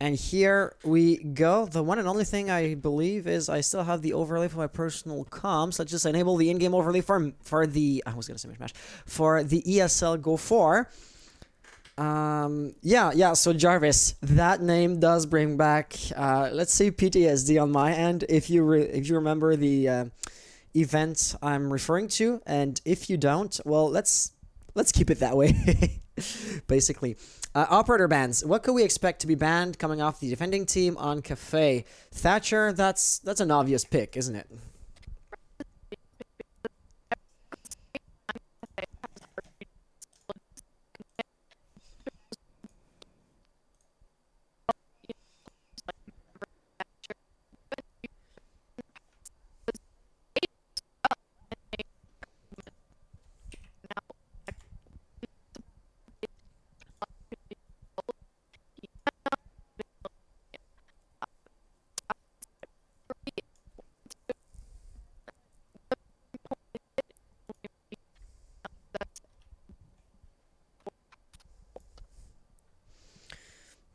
And here we go. The one and only thing I believe is I still have the overlay for my personal comms. Let's just enable the in-game overlay for the I was gonna say MishMash for the ESL GO4. Yeah. So Jarvis, that name does bring back let's say PTSD on my end. If you remember the event I'm referring to, and if you don't, well, let's keep it that way. Basically. Operator bans. What could we expect to be banned coming off the defending team on Kafe? Thatcher, that's an obvious pick, isn't it?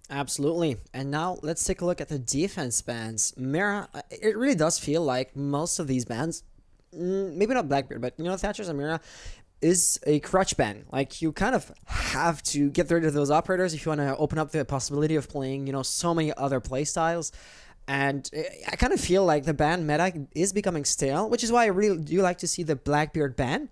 Absolutely. And now let's take a look at the defense bans. Mira, it really does feel like most of these bans, maybe not Blackbeard, but Thatcher's and Mira is a crutch ban. Like, you kind of have to get rid of those operators if you want to open up the possibility of playing, so many other playstyles. And I kind of feel like the ban meta is becoming stale, which is why I really do like to see the Blackbeard ban.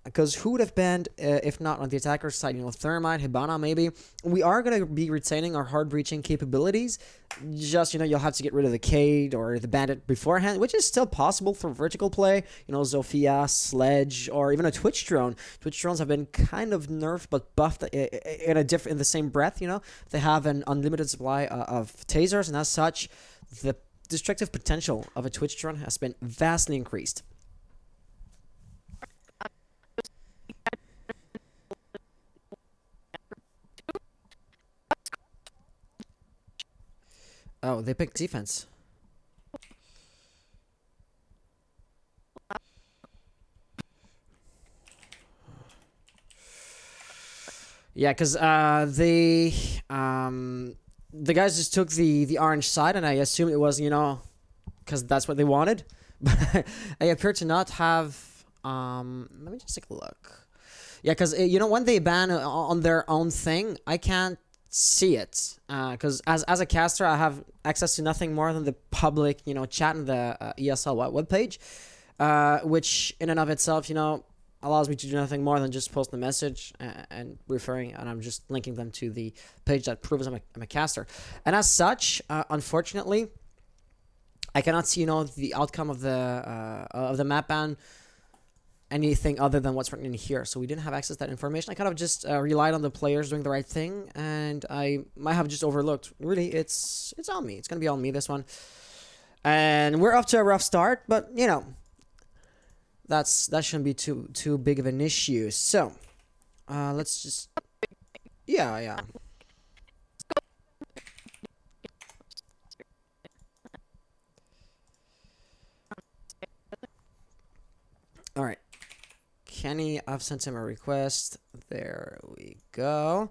Because who would have banned, if not on the attacker side, Thermite, Hibana maybe. We are going to be retaining our hard breaching capabilities. Just, you'll have to get rid of the Cade or the Bandit beforehand, which is still possible for vertical play. Zofia, Sledge, or even a Twitch drone. Twitch drones have been kind of nerfed but buffed in the same breath, They have an unlimited supply of tasers, and as such, the destructive potential of a Twitch drone has been vastly increased. Oh, they picked defense. Yeah, because the guys just took the orange side, and I assume it was because that's what they wanted. But I appear to not have. Let me just take a look. Yeah, because when they ban on their own thing, I can't see it because as a caster, I have access to nothing more than the public chat in the ESL webpage, which in and of itself allows me to do nothing more than just post the message and referring, and I'm just linking them to the page that proves I'm a caster. And as such, unfortunately, I cannot see the outcome of the map ban anything other than what's written in here. So we didn't have access to that information. I kind of just relied on the players doing the right thing, and I might have just overlooked. Really, it's on me. It's gonna be on me, this one. And we're off to a rough start, but that shouldn't be too big of an issue. So let's just yeah. All right. Kenny, I've sent him a request. There we go.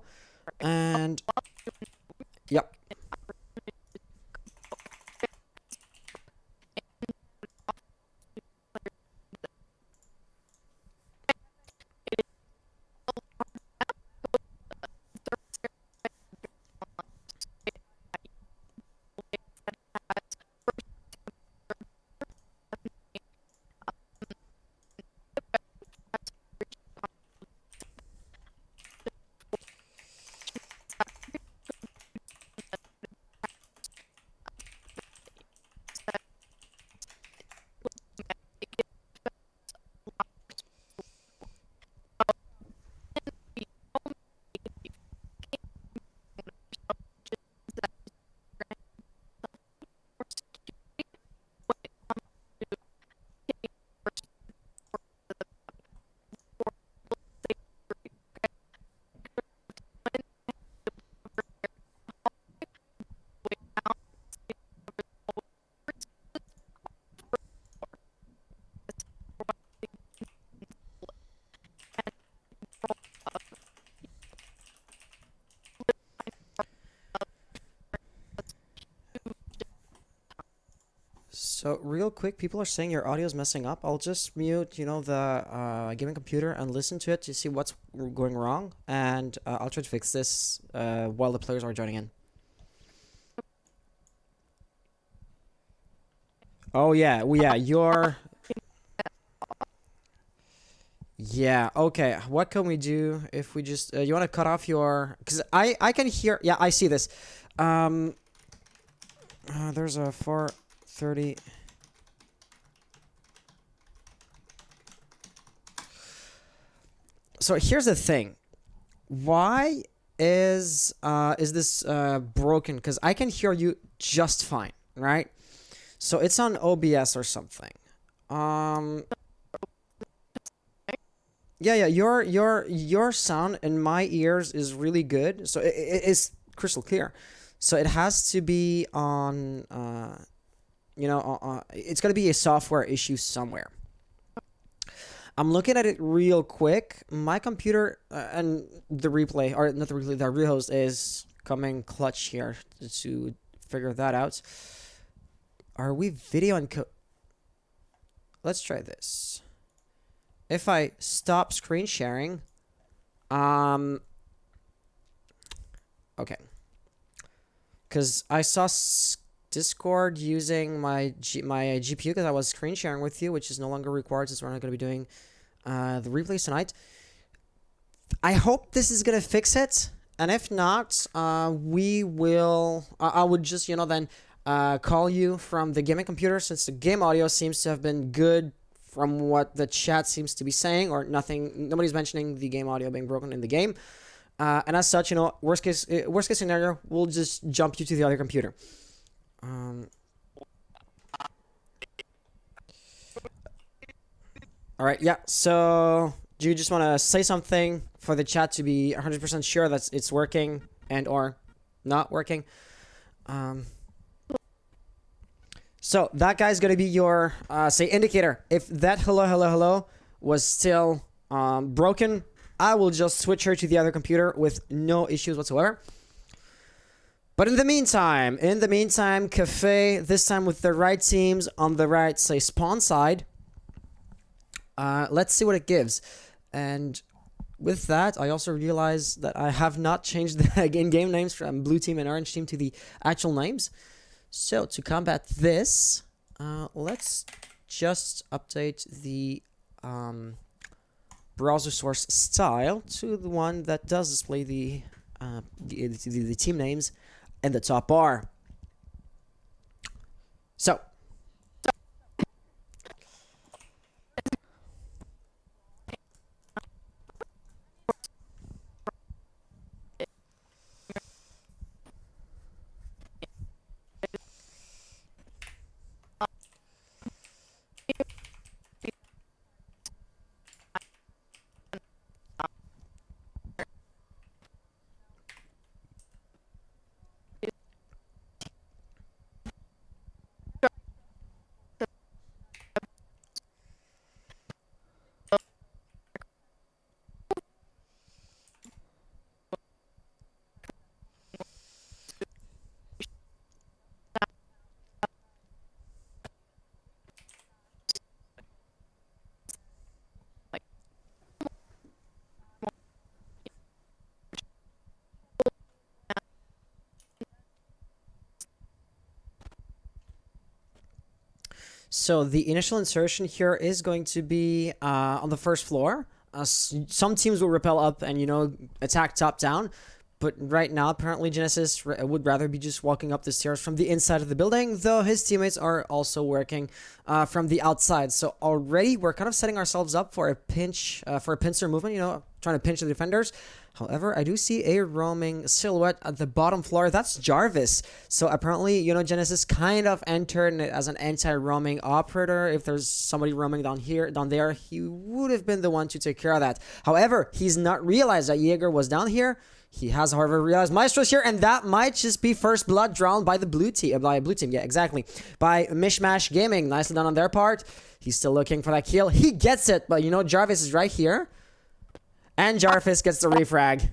And yep. So real quick, people are saying your audio is messing up. I'll just mute, you know, the gaming computer and listen to it to see what's going wrong, and I'll try to fix this while the players are joining in. Oh yeah, you're. Yeah, okay. What can we do if we just you want to cut off your, cuz I can hear. Yeah, I see this. There's a 430. So here's the thing. Why is this broken? Cuz I can hear you just fine, right? So it's on OBS or something. Yeah, your sound in my ears is really good. So it is crystal clear. So it has to be on it's going to be a software issue somewhere. I'm looking at it real quick. My computer and the replay, or not the replay, the rehost is coming clutch here to figure that out. Are we video and Let's try this. If I stop screen sharing, okay, because I saw Discord using my GPU because I was screen sharing with you, which is no longer required since we're not going to be doing the replays tonight. I hope this is going to fix it, and if not, we will. I would just then call you from the gaming computer, since the game audio seems to have been good from what the chat seems to be saying, or nobody's mentioning the game audio being broken in the game. And as such, worst case scenario, we'll just jump you to the other computer. All right, yeah. So, do you just want to say something for the chat to be 100% sure that it's working and or not working? So that guy's gonna be your say indicator. If that hello was still broken, I will just switch her to the other computer with no issues whatsoever. But in the meantime, Kafe, this time with the right teams on the right, say, spawn side. Let's see what it gives. And with that, I also realized that I have not changed the in-game names from blue team and orange team to the actual names. So to combat this, let's just update the browser source style to the one that does display the team names in the top bar. So So the initial insertion here is going to be on the first floor. Some teams will rappel up and attack top down, but right now apparently Genesis would rather be just walking up the stairs from the inside of the building, though his teammates are also working from the outside. So already we're kind of setting ourselves up for a pincer movement, trying to pinch the defenders. However, I do see a roaming silhouette at the bottom floor. That's Jarvis. So apparently, Genesis kind of entered as an anti-roaming operator. If there's somebody roaming down there, he would have been the one to take care of that. However, he's not realized that Jaeger was down here. He has, however, realized Maestro's here, and that might just be first blood drawn by the blue team. Yeah, exactly. By MishMash Gaming. Nicely done on their part. He's still looking for that kill. He gets it, but Jarvis is right here. And Jarvis gets the refrag.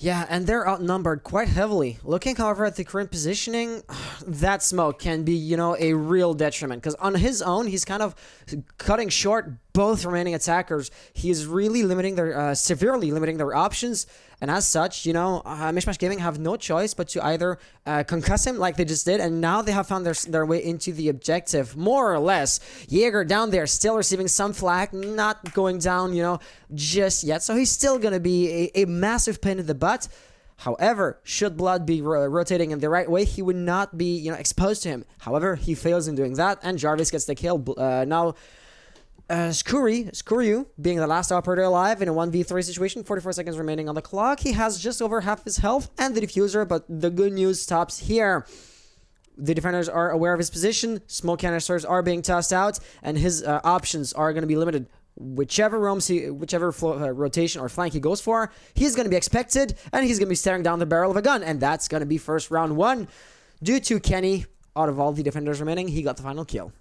Yeah, and they're outnumbered quite heavily. Looking, however, at the current positioning, that smoke can be, a real detriment. Because on his own, he's kind of cutting short both remaining attackers. He is really limiting severely limiting their options. And as such, MishMash Gaming have no choice but to either concuss him like they just did, and now they have found their way into the objective, more or less. Jaeger down there, still receiving some flak, not going down, just yet. So he's still going to be a massive pain in the butt. However, should Blood be rotating in the right way, he would not be, exposed to him. However, he fails in doing that, and Jarvis gets the kill. Now, Skuryu, being the last operator alive in a 1v3 situation, 44 seconds remaining on the clock. He has just over half his health and the diffuser, but the good news stops here. The defenders are aware of his position, smoke canisters are being tossed out, and his options are going to be limited. Whichever rotation or flank he goes for, he's going to be expected, and he's going to be staring down the barrel of a gun, and that's going to be first round one. Due to Kenny, out of all the defenders remaining, he got the final kill.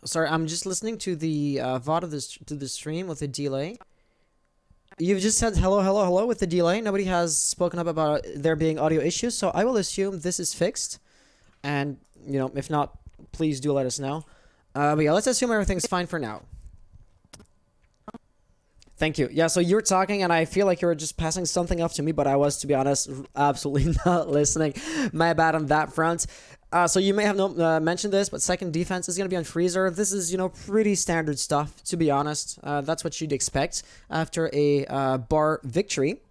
Sorry, I'm just listening to the VOD of the stream with a delay. You've just said hello, hello, hello with the delay. Nobody has spoken up about there being audio issues, so I will assume this is fixed. And, if not, please do let us know. But yeah, let's assume everything's fine for now. Thank you. Yeah, so you're talking, and I feel like you were just passing something off to me, but I was, to be honest, absolutely not listening. My bad on that front. So you may have mentioned this, but second defense is going to be on Freezer. This is, pretty standard stuff, to be honest. That's what you'd expect after a bar victory.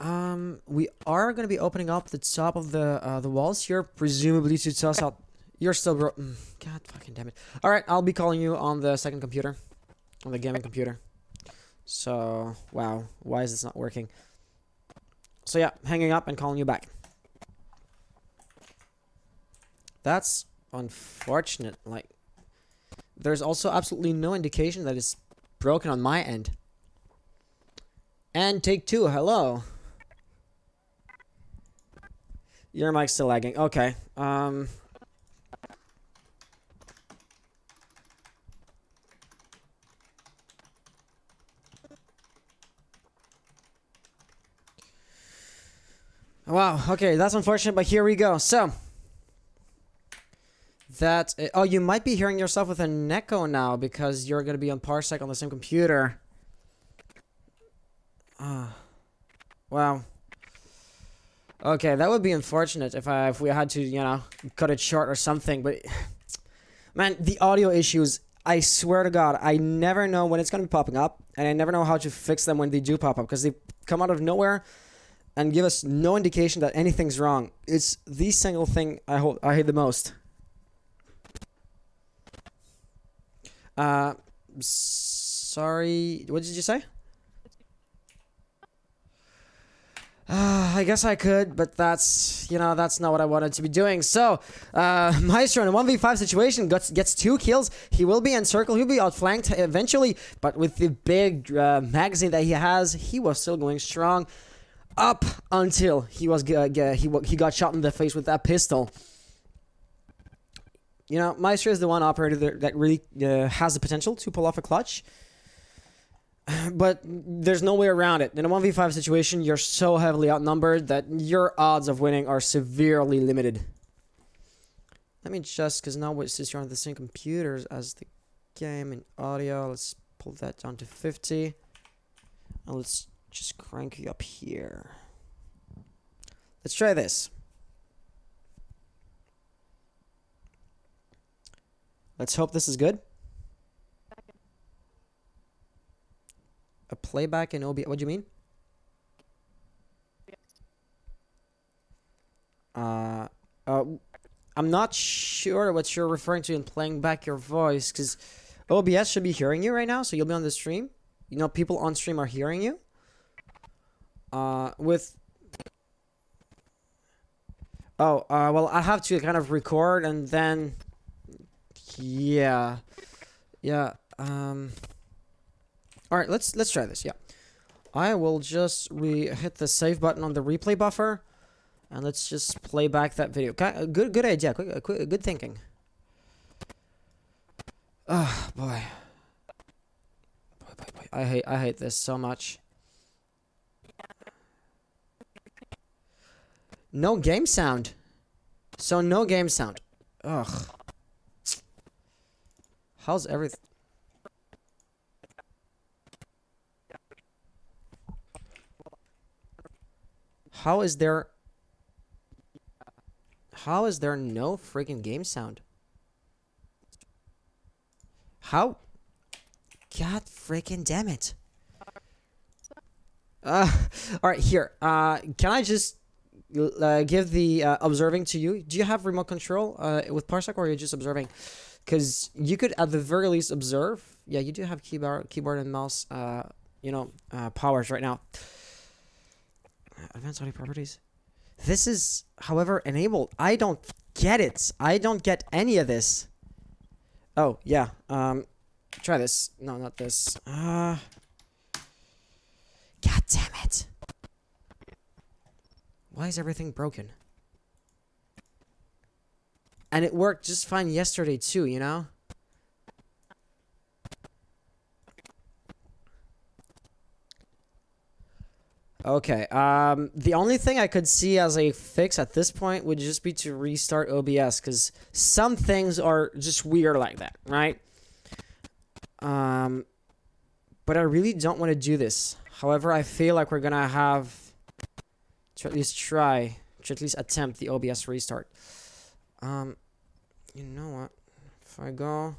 We are going to be opening up the top of the walls here, presumably to toss out. You're still God fucking damn it. Alright, I'll be calling you on the second computer. On the gaming computer. So, wow. Why is this not working? So yeah, hanging up and calling you back. That's unfortunate. Like, there's also absolutely no indication that it's broken on my end. And take two, hello. Your mic's still lagging. Okay. Wow, okay, that's unfortunate, but here we go. So, oh, you might be hearing yourself with an echo now because you're going to be on Parsec on the same computer. Wow. Okay, that would be unfortunate if we had to, cut it short or something, but man, the audio issues, I swear to God, I never know when it's going to be popping up, and I never know how to fix them when they do pop up because they come out of nowhere and give us no indication that anything's wrong. It's the single thing I hate the most. Sorry, what did you say? I guess I could, but that's not what I wanted to be doing. So, Maestro in a 1v5 situation gets 2 kills. He will be encircled. He'll be outflanked eventually, but with the big magazine that he has, he was still going strong. Up until he got shot in the face with that pistol. Maestro is the one operator that really has the potential to pull off a clutch. But there's no way around it. In a 1v5 situation, you're so heavily outnumbered that your odds of winning are severely limited. Let me just, because now since you're on the same computers as the game and audio, let's pull that down to 50. And let's just crank you up here. Let's try this. Let's hope this is good. A playback in OBS. What do you mean? I'm not sure what you're referring to in playing back your voice, because OBS should be hearing you right now, so you'll be on the stream. You know, people on stream are hearing you. Well, I have to kind of record and then... Yeah. Yeah, Alright, let's try this, yeah. I will just hit the save button on the replay buffer, and let's just play back that video. Okay, good idea, good thinking. Oh, boy. Boy. I hate this so much. No game sound. So no game sound. Ugh. How's everything? How is there no freaking game sound? How? God freaking damn it. Alright, here. Can I just give the observing to you? Do you have remote control with Parsec, or are you just observing? Because you could at the very least observe. Yeah, you do have keyboard and mouse powers right now. Advanced audio properties. This is, however, enabled. I don't get it. I don't get any of this. Oh, yeah. Try this. No, not this. God damn it. Why is everything broken? And it worked just fine yesterday too, you know? Okay, the only thing I could see as a fix at this point would just be to restart OBS, because some things are just weird like that, right? But I really don't want to do this. However, I feel like we're gonna have to at least try, to at least attempt the OBS restart. You know what? If I go...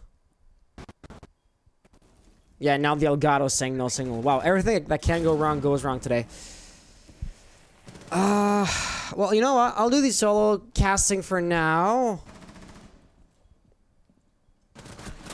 Yeah, now the Elgato saying no signal. Wow, everything that can go wrong goes wrong today. Well, you know what? I'll do the solo casting for now.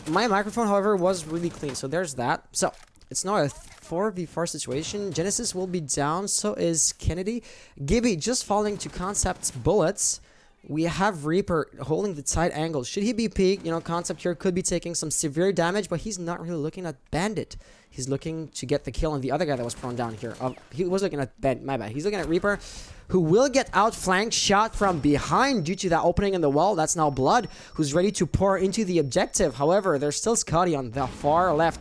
My microphone, however, was really clean, so there's that. So, it's not a 4v4 situation. Genesis will be down, so is Kennedy. Gibby just falling to Concept's bullets. We have Reaper holding the tight angle. Should he be peaked, you know, Concept here could be taking some severe damage, but he's not really looking at Bandit. He's looking to get the kill on the other guy that was prone down here. He was looking at Bandit, my bad. He's looking at Reaper, who will get outflanked, shot from behind due to that opening in the wall. That's now Blood, who's ready to pour into the objective. However, there's still Scotty on the far left.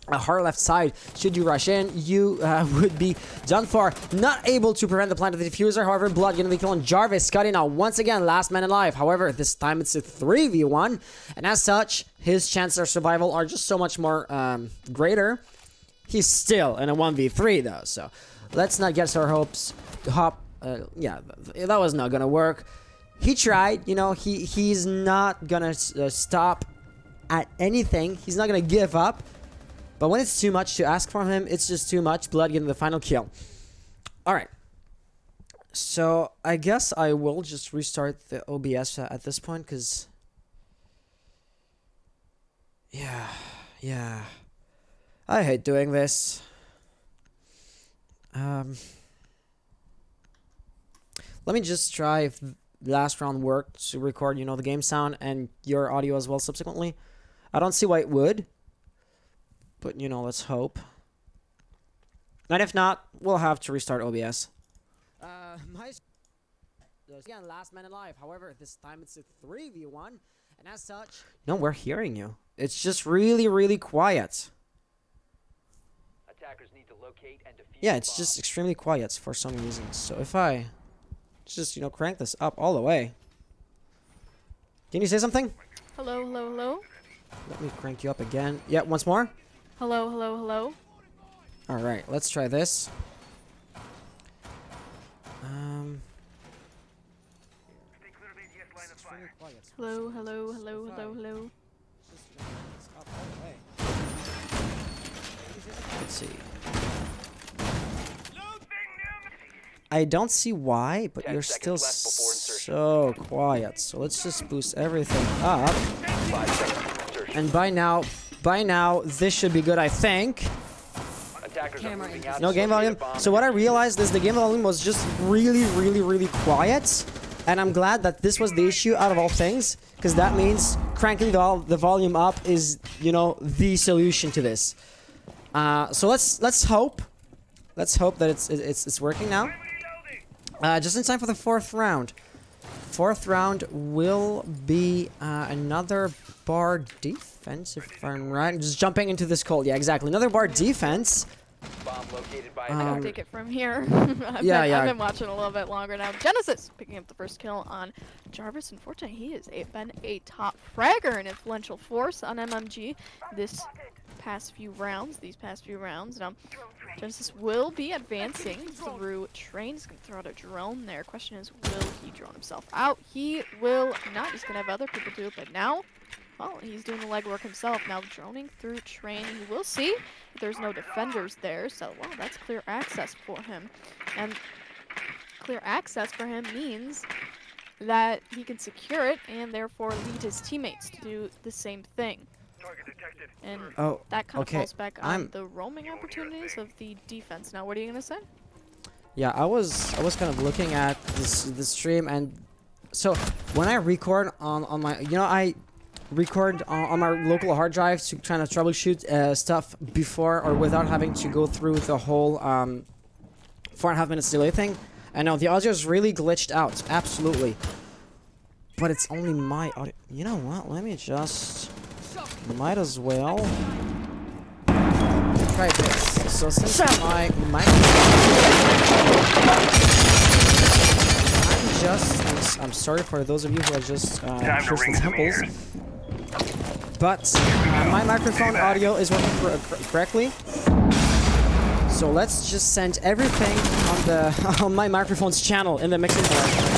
A hard left side. Should you rush in, you would be done for. Not able to prevent the plant of the diffuser. However, Blood gonna be killing Jarvis. Scotty now once again last man alive. However, this time it's a 3v1, and as such, his chances of survival are just so much more greater. He's still in a 1v3 though, so let's not get our hopes up. Yeah, that was not gonna work. He tried, you know. He's not gonna stop at anything. He's not gonna give up. But when it's too much to ask from him, it's just too much. Blood getting the final kill. Alright. So, I guess I will just restart the OBS at this point, because... Yeah. I hate doing this. Let me just try if last round worked to record, you know, the game sound and your audio as well subsequently. I don't see why it would. But, you know, let's hope. And if not, we'll have to restart OBS. Again, last man alive. However, this time it's a 3v1. And as such... No, we're hearing you. It's just really, really quiet. Attackers need to locate and defuse. Yeah, it's just extremely quiet for some reason. So if I just, you know, crank this up all the way. Can you say something? Hello. Let me crank you up again. Yeah, once more. Hello. Alright, let's try this. Hello. Let's see. I don't see why, but you're still so quiet. So let's just boost everything up. And by now, this should be good, I think. No game volume. So what I realized is the game volume was just really quiet. And I'm glad that this was the issue out of all things. Because that means cranking the volume up is, you know, the solution to this. So let's hope. Let's hope that it's working now. Just in time for the 4th round. 4th round will be another bar defense, if I'm right. Just jumping into this cold. Yeah, exactly. Another bar defense. I don't take it from here. I've been watching a little bit longer now. Genesis picking up the first kill on Jarvis. Unfortunately, he has been a top fragger and influential force on MMG these past few rounds. Now, Genesis will be advancing through train. He's going to throw out a drone there. Question is, will he drone himself out? He will not. He's going to have other people do it, but now, well, he's doing the legwork himself. Now droning through train. He will see if there's no defenders there, so, well, that's clear access for him. And clear access for him means that he can secure it and therefore lead his teammates to do the same thing. And that kind of falls back on the roaming opportunities of the defense. Now, what are you gonna say? Yeah, I was kind of looking at the stream, and so when I record on my, you know, I record on my local hard drive to try to troubleshoot stuff before or without having to go through the whole 4.5 minutes delay thing. I know the audio is really glitched out, absolutely, but it's only my audio. You know what? Let me just. Might as well try this. So since my I'm sorry for those of you who are just pierced the temples, but my microphone audio is working correctly. So let's just send everything on the on my microphone's channel in the mixing board.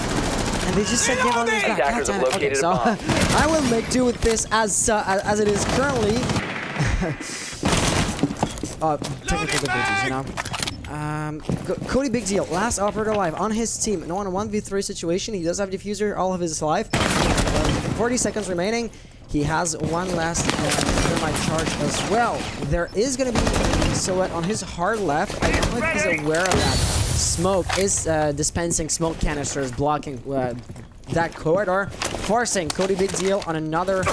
And they just said give on this back. God damn it. Okay, so I will make do with this as it is currently. Technical difficulties, you know. Cody Big Deal, last operator alive on his team. No, on a 1v3 situation, he does have diffuser all of his life. 40 seconds remaining. He has one last thermite charge as well. There is going to be a silhouette on his hard left. I don't know if he's aware of that. Smoke is dispensing smoke canisters, blocking that corridor, forcing Cody Big Deal on another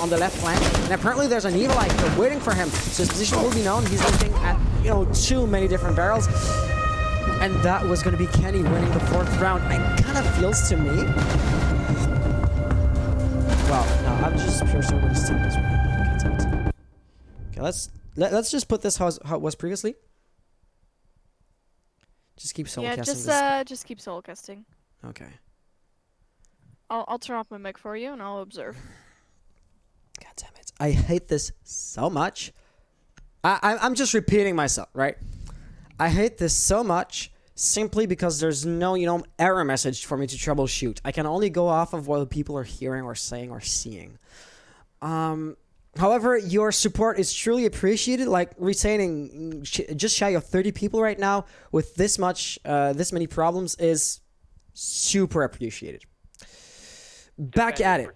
on the left flank. And apparently there's an evil eye here waiting for him, so his position will be known. He's looking at, you know, too many different barrels, and that was going to be Kenny winning the 4th round. It kind of feels to me. Well, no, I'm just pure so what his team is right. Okay, let's just put this how it was previously. Just keep solo casting. Yeah, just keep solo casting. Okay. I'll turn off my mic for you and I'll observe. God damn it! I hate this so much. I'm just repeating myself, right? I hate this so much simply because there's no, you know, error message for me to troubleshoot. I can only go off of what people are hearing or saying or seeing. However, your support is truly appreciated. Like retaining just shy of 30 people right now with this many problems is super appreciated. Back at it.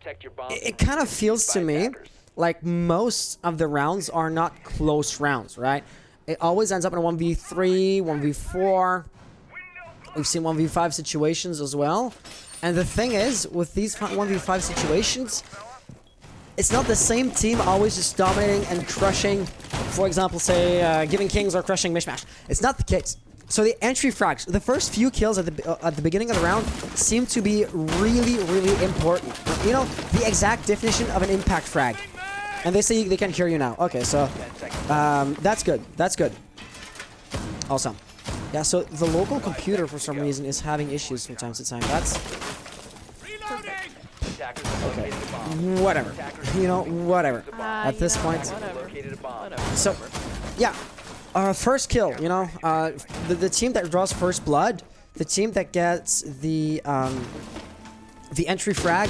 It kind of feels to me like most of the rounds are not close rounds, right? It always ends up in a 1v3, 1v4. We've seen 1v5 situations as well. And the thing is, with these 1v5 situations, it's not the same team always just dominating and crushing, for example, say, Giving Kings or crushing MishMash. It's not the case. So the entry frags, the first few kills at the beginning of the round seem to be really, really important. You know, the exact definition of an impact frag. And they say they can hear you now. Okay, so that's good. That's good. Awesome. Yeah, so the local computer for some reason is having issues from time to time. That's okay. Whatever. You know, whatever. At this point. Whatever. So, yeah. First kill, you know, the team that draws first blood, the team that gets the entry frag,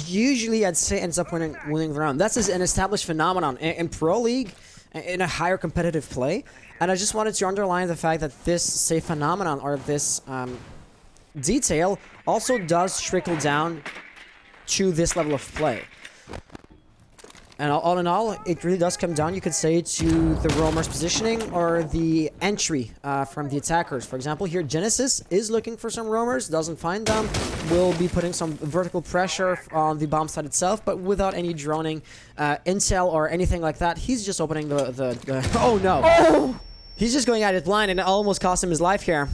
usually I'd say ends up winning the round. That's an established phenomenon in Pro League, in a higher competitive play. And I just wanted to underline the fact that this, say, phenomenon or this detail also does trickle down to this level of play. And all in all, it really does come down, you could say, to the roamer's positioning or the entry from the attackers. For example, here Genesis is looking for some roamers, doesn't find them, will be putting some vertical pressure on the bomb site itself, but without any droning intel or anything like that. He's just opening the oh no! Oh! He's just going at it blind, and it almost cost him his life here.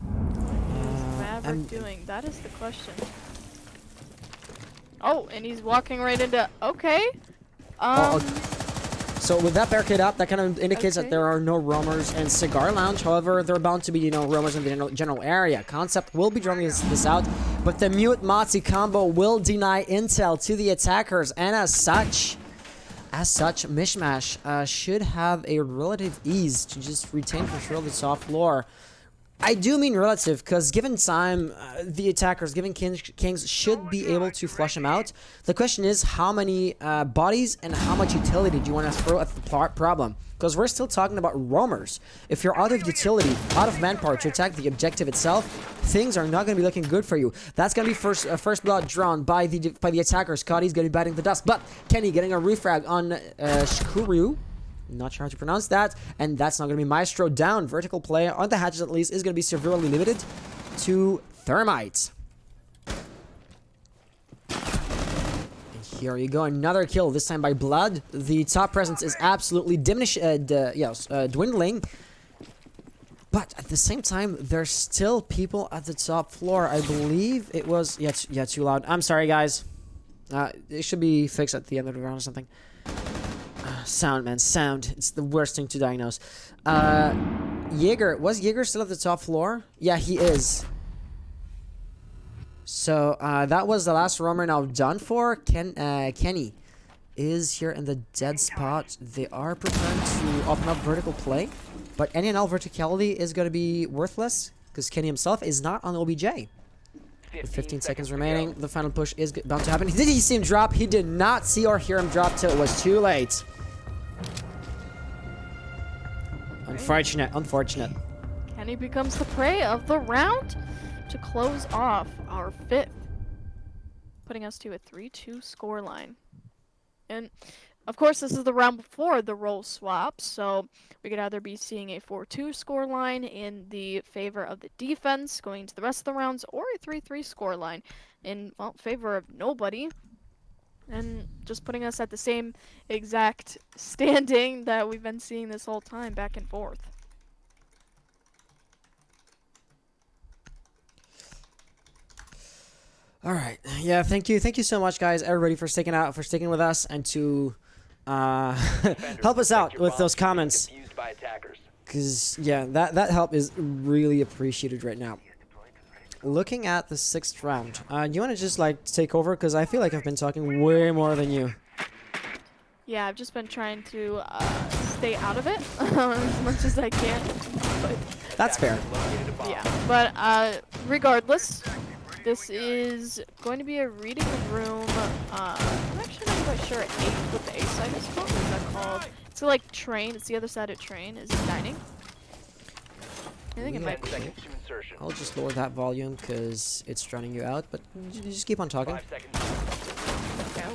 What is Maverick doing? That is the question. Oh, and he's walking right into... Okay. So with that barricade up, that kind of indicates that there are no roamers in Cigar Lounge. However, there are bound to be, you know, roamers in the general area. Concept will be drawing this out, but the Mute Motzi combo will deny intel to the attackers, and as such, MishMash should have a relative ease to just retain control of the top floor. I do mean relative, because given time, the attackers, given Kings, should be able to flush him out. The question is, how many bodies and how much utility do you want to throw at the problem? Because we're still talking about roamers. If you're out of utility, out of manpower to attack the objective itself, things are not going to be looking good for you. That's going to be first blood drawn by the attackers. Scotty's going to be biting the dust, but Kenny getting a refrag on Shkuru. Not sure how to pronounce that, and that's not going to be Maestro down. Vertical play on the hatches at least is going to be severely limited to Thermite. And here you go, another kill, this time by Blood. The top presence is absolutely dwindling, but at the same time, there's still people at the top floor. I believe it was... Yeah, too loud. I'm sorry, guys. It should be fixed at the end of the round or something. Sound, man, sound. It's the worst thing to diagnose. Jaeger. Was Jaeger still at the top floor? Yeah, he is. So, that was the last roamer now done for. Kenny is here in the dead spot. They are preparing to open up vertical play. But any and all verticality is going to be worthless, because Kenny himself is not on OBJ. With 15 seconds remaining, the final push is about to happen. Did he see him drop? He did not see or hear him drop till it was too late. Unfortunate. Kenny becomes the prey of the round to close off our fifth, putting us to a 3-2 scoreline. And of course, this is the round before the role swap, so we could either be seeing a 4-2 scoreline in the favor of the defense going into the rest of the rounds, or a 3-3 scoreline in, well, favor of nobody. And just putting us at the same exact standing that we've been seeing this whole time, back and forth. All right. Yeah, thank you so much, guys, everybody, for sticking with us, and to help us out with those comments. Because, yeah, that help is really appreciated right now. Looking at the 6th round, do you want to just, like, take over? Because I feel like I've been talking way more than you. Yeah, I've just been trying to stay out of it as much as I can. But that's fair. Yeah, but regardless, this is going to be a reading room. I'm actually not quite sure what the A side is called. What is that called? It's like train. It's the other side of train. Is it dining? I think it might be. I'll just lower that volume because it's drowning you out, but just keep on talking. Okay,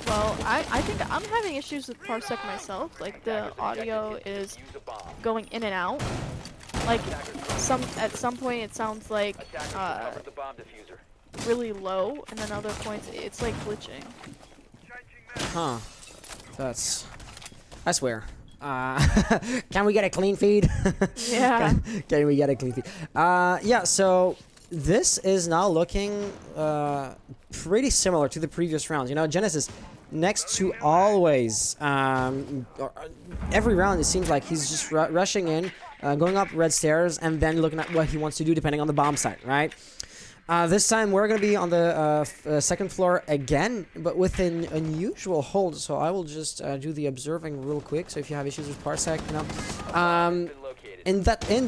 well, I think I'm having issues with Parsec myself. Like, the audio is going in and out. Like, at some point it sounds like really low, and then other points it's like glitching. Huh. That's... I swear. Can we get a clean feed? Yeah. Can we get a clean feed? Yeah, so this is now looking pretty similar to the previous rounds. You know, Genesis, next to always, every round it seems like he's just rushing in, going up red stairs, and then looking at what he wants to do depending on the bomb site, right? This time we're going to be on the 2nd floor again, but with an unusual hold, so I will just do the observing real quick. So if you have issues with Parsec, you know, in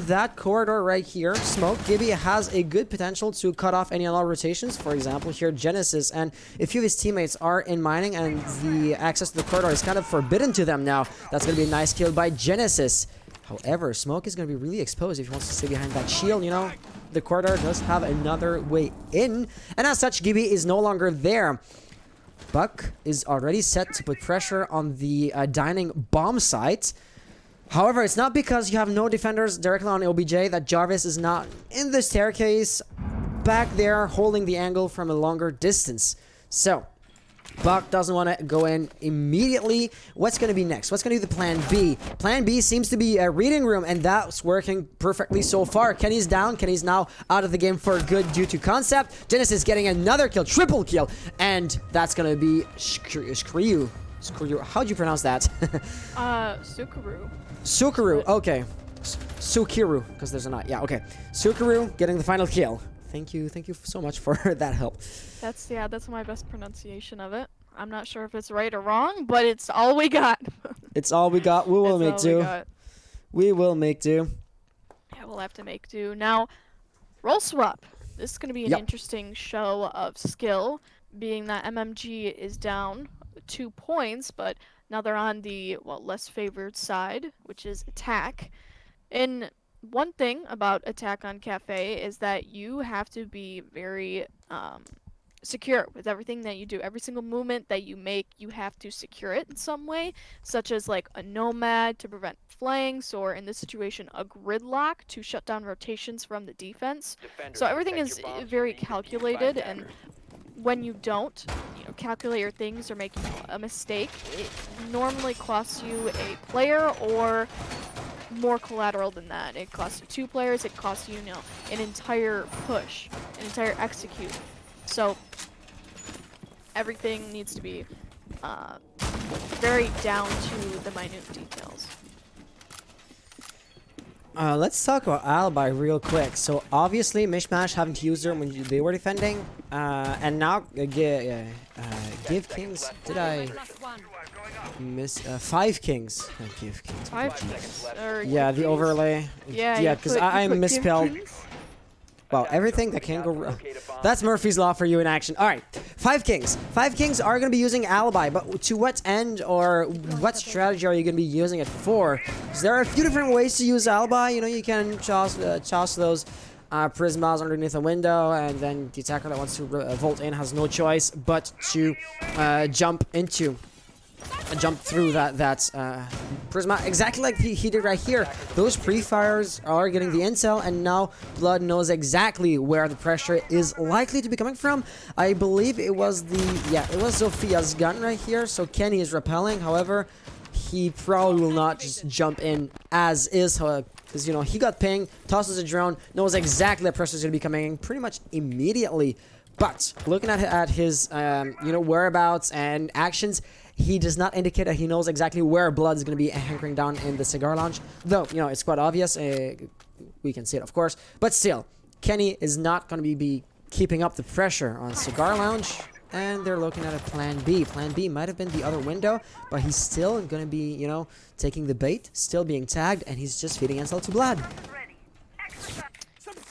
that corridor right here, Smoke Gibby has a good potential to cut off any and all rotations. For example, here Genesis and a few of his teammates are in mining, and the access to the corridor is kind of forbidden to them now. That's going to be a nice kill by Genesis. However, Smoke is going to be really exposed if he wants to stay behind that shield, you know. The corridor does have another way in, and as such, Gibby is no longer there. Buck is already set to put pressure on the dining bomb site. However, it's not because you have no defenders directly on OBJ that Jarvis is not in the staircase back there holding the angle from a longer distance. So, Buck doesn't want to go in immediately. What's going to be next? What's going to be the plan B? Plan B seems to be a reading room, and that's working perfectly so far. Kenny's down. Kenny's now out of the game for good due to concept. Genesis getting another kill, triple kill, and that's going to be Skriyu. How'd you pronounce that? Sukaru. Sukaru, okay. Sukiru, because there's a not. Yeah, okay. Sukaru getting the final kill. Thank you so much for that help. That's my best pronunciation of it. I'm not sure if it's right or wrong, but it's all we got. It's all we got. We will make do. We will make do. Yeah, we'll have to make do. Now, roll swap. This is going to be an interesting show of skill, being that MMG is down 2 points, but now they're on the less favored side, which is attack. And one thing about attack on Kafe is that you have to be very secure with everything that you do. Every single movement that you make, you have to secure it in some way, such as like a nomad to prevent flanks, or in this situation, a gridlock to shut down rotations from the defense. So everything is very calculated, and when you don't, calculate your things or make a mistake, it normally costs you a player or more collateral than that. It costs you 2 players, it costs you, an entire push, an entire execute. So everything needs to be very down to the minute details. Let's talk about Alibi real quick. So obviously MishMash haven't used her when they were defending, and now give Kings. Did I miss 5 Kings? Give Kings. 5 Kings. Yeah, the overlay. Yeah, because I misspelled. Well, everything that can go wrong. That's Murphy's Law for you in action. All right, 5 Kings. 5 Kings are going to be using Alibi, but to what end or what strategy are you going to be using it for? Because there are a few different ways to use Alibi. You can toss those prismas underneath a window, and then the attacker that wants to vault in has no choice but to jump through that prisma, exactly like he did right here. Those pre-fires are getting the intel, and now Blood knows exactly where the pressure is likely to be coming from. I believe it was it was Sophia's gun right here, so Kenny is repelling. However, he probably will not just jump in as is, because he got ping, tosses a drone, knows exactly that pressure is going to be coming in pretty much immediately. But looking at his whereabouts and actions, he does not indicate that he knows exactly where Blood is going to be hankering down in the cigar lounge. Though, it's quite obvious. We can see it, of course. But still, Kenny is not going to be keeping up the pressure on cigar lounge. And they're looking at a plan B. Plan B might have been the other window, but he's still going to be, taking the bait, still being tagged, and he's just feeding intel to Blood.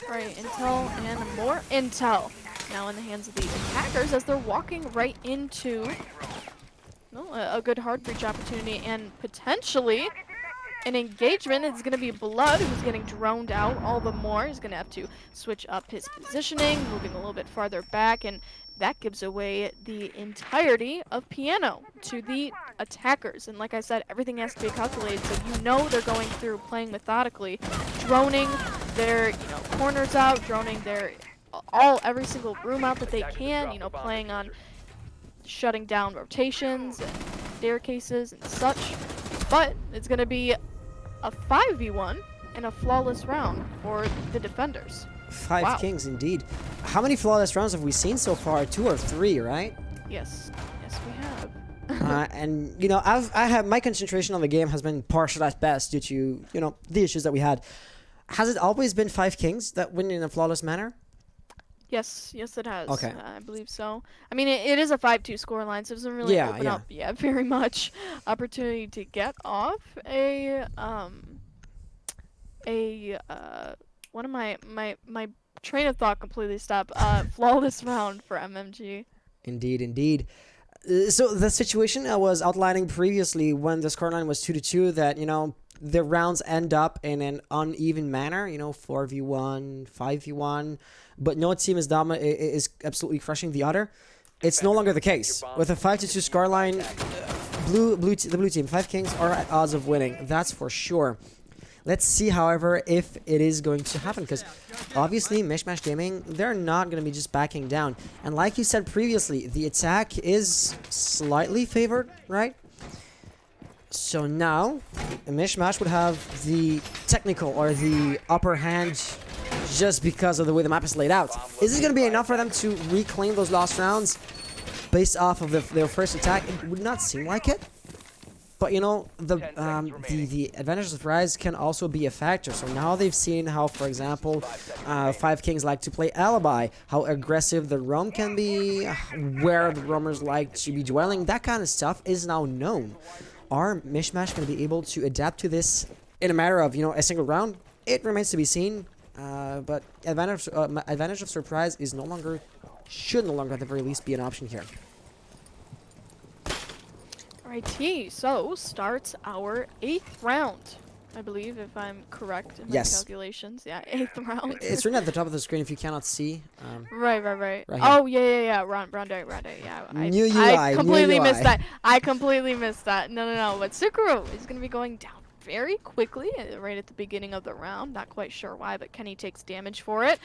Right, intel and more intel. Now in the hands of the attackers as they're walking right into a good hard breach opportunity, and potentially an engagement. It's going to be Blood who's getting droned out all the more. He's going to have to switch up his positioning, moving a little bit farther back, and that gives away the entirety of Piano to the attackers. And like I said, everything has to be calculated, so they're going through, playing methodically, droning their corners out, droning their every single room out that they can, playing on shutting down rotations and staircases and such. But it's going to be a 5v1 and a flawless round for the defenders. 5 Kings indeed. How many flawless rounds have we seen so far? 2 or 3, right? Yes we have. And my concentration on the game has been partial at best due to the issues that we had. Has it always been 5 Kings that win in a flawless manner? Yes, it has. Okay. I believe so. I mean, it is a 5-2 scoreline, so it doesn't really open up very much opportunity to get off one of my train of thought completely stopped. Flawless round for MMG. Indeed. So the situation I was outlining previously when the scoreline was 2-2, that the rounds end up in an uneven manner, you know, 4v1, 5v1, but no team is absolutely crushing the other. It's no longer the case. With a 5-2 scoreline, the blue team, 5 kings, are at odds of winning. That's for sure. Let's see, however, if it is going to happen, because obviously MishMash Gaming, they're not going to be just backing down. And like you said previously, the attack is slightly favored, right? So now, MishMash would have the technical or the upper hand just because of the way the map is laid out. Is it going to be enough for them to reclaim those lost rounds based off of their first attack? It would not seem like it. But you know, the advantage of surprise can also be a factor. So now they've seen how, for example, 5 kings like to play alibi, how aggressive the roam can be, where the roamers like to be dwelling. That kind of stuff is now known. Are MishMash going to be able to adapt to this in a matter of, you know, a single round? It remains to be seen. But advantage of surprise is should no longer at the very least be an option here. Alrighty, so starts our 8th round, I believe, if I'm correct in my calculations. Yeah, 8th round. It's written at the top of the screen if you cannot see. Right. Oh, yeah. Round 8, yeah. I completely missed that. I completely missed that. No. But Sukuru is going to be going down very quickly, right at the beginning of the round. Not quite sure why, but Kenny takes damage for it.